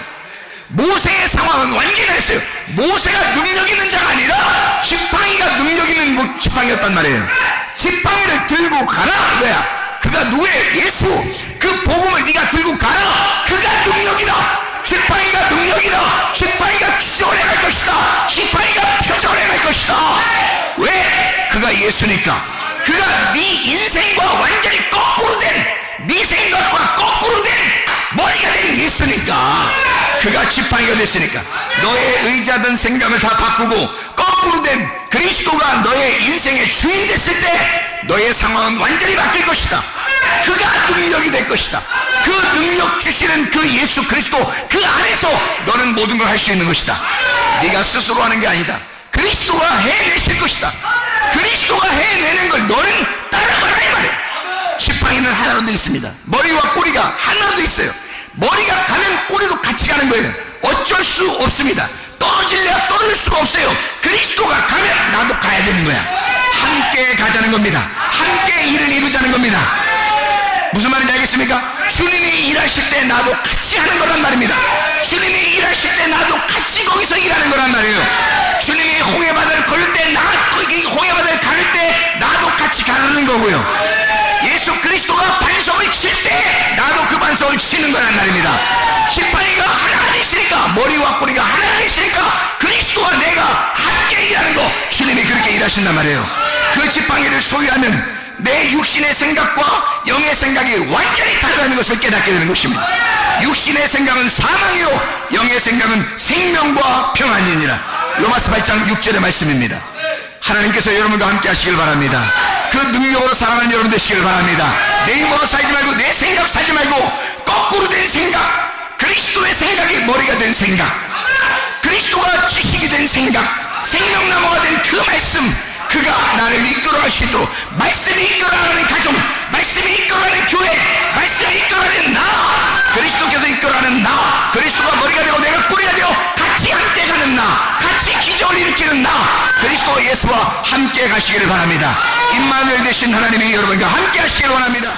모세의 상황은 완전히 달랐어요. 모세가 능력 있는 자가 아니라 지팡이가 능력 있는 지팡이였단 말이에요. 지팡이를 들고 가라 이거야. 그가 누구예요? 예수. 그 복음을 네가 들고 가라. 그가 능력이다. 지팡이가 능력이다. 지팡이가 기적을 해갈 것이다. 지팡이가 표적을 해갈 것이다. 왜? 그가 예수니까. 그가 네 인생과 완전히 거꾸로 된, 네 생각과 거꾸로 된 머리가 된 예수니까. 그가 지팡이가 됐으니까 너의 의자든 생각을 다 바꾸고 거꾸로 된 그리스도가 너의 인생의 주인 됐을 때 너의 상황은 완전히 바뀔 것이다. 그가 능력이 될 것이다. 그 능력 주시는 그 예수 그리스도, 그 안에서 너는 모든 걸 할 수 있는 것이다. 네가 스스로 하는 게 아니다. 그리스도가 해내실 것이다. 그리스도가 해내는 걸 너는 따라가라 이 말이야. 지팡이는 하나로 되어 있습니다. 머리와 꼬리가 하나로 되어 있어요. 머리가 가면 꼬리도 같이 가는 거예요. 어쩔 수 없습니다. 떨어질래야 떨어질 수가 없어요. 그리스도가 가면 나도 가야 되는 거야. 함께 가자는 겁니다. 함께 일을 이루자는 겁니다. 무슨 말인지 알겠습니까? 주님이 일하실 때 나도 같이 하는 거란 말입니다. 주님이 일하실 때 나도 같이 거기서 일하는 거란 말이에요. 주님이 홍해바다를 걸을 때 홍해바다를 가를 때 나도 같이 가르는 거고요. 예수 그리스도가 반석을 칠 때 나도 그 반석을 치는 거란 말입니다. 지팡이가 하나 안에 있으니까, 머리와 뿌리가 하나 안에 있으니까 그리스도와 내가 함께 일하는 거, 주님이 그렇게 일하신단 말이에요. 그 지팡이를 소유하면 내 육신의 생각과 영의 생각이 완전히 다르다는 것을 깨닫게 되는 것입니다. 육신의 생각은 사망이요 영의 생각은 생명과 평안이니라. 로마서 8장 6절의 말씀입니다. 하나님께서 여러분과 함께 하시길 바랍니다. 그 능력으로 사랑하는 여러분 되시길 바랍니다. 내 힘으로 살지 말고 내 생각 살지 말고 거꾸로 된 생각, 그리스도의 생각이 머리가 된 생각, 그리스도가 지식이 된 생각, 생명나무가 된 그 말씀, 그가 나를 이끌어갈 수 있도록, 말씀이 이끌어가는 가정, 말씀이 이끌어가는 교회, 말씀이 이끌어가는 나, 그리스도께서 이끌어가는 나, 그리스도가 머리가 되고 내가 뿌리가 되어 같이 함께 가는 나, 같이 기적을 일으키는 나, 그리스도 예수와 함께 가시기를 바랍니다. 임마누엘 되신 하나님이 여러분과 함께 하시기를 원합니다.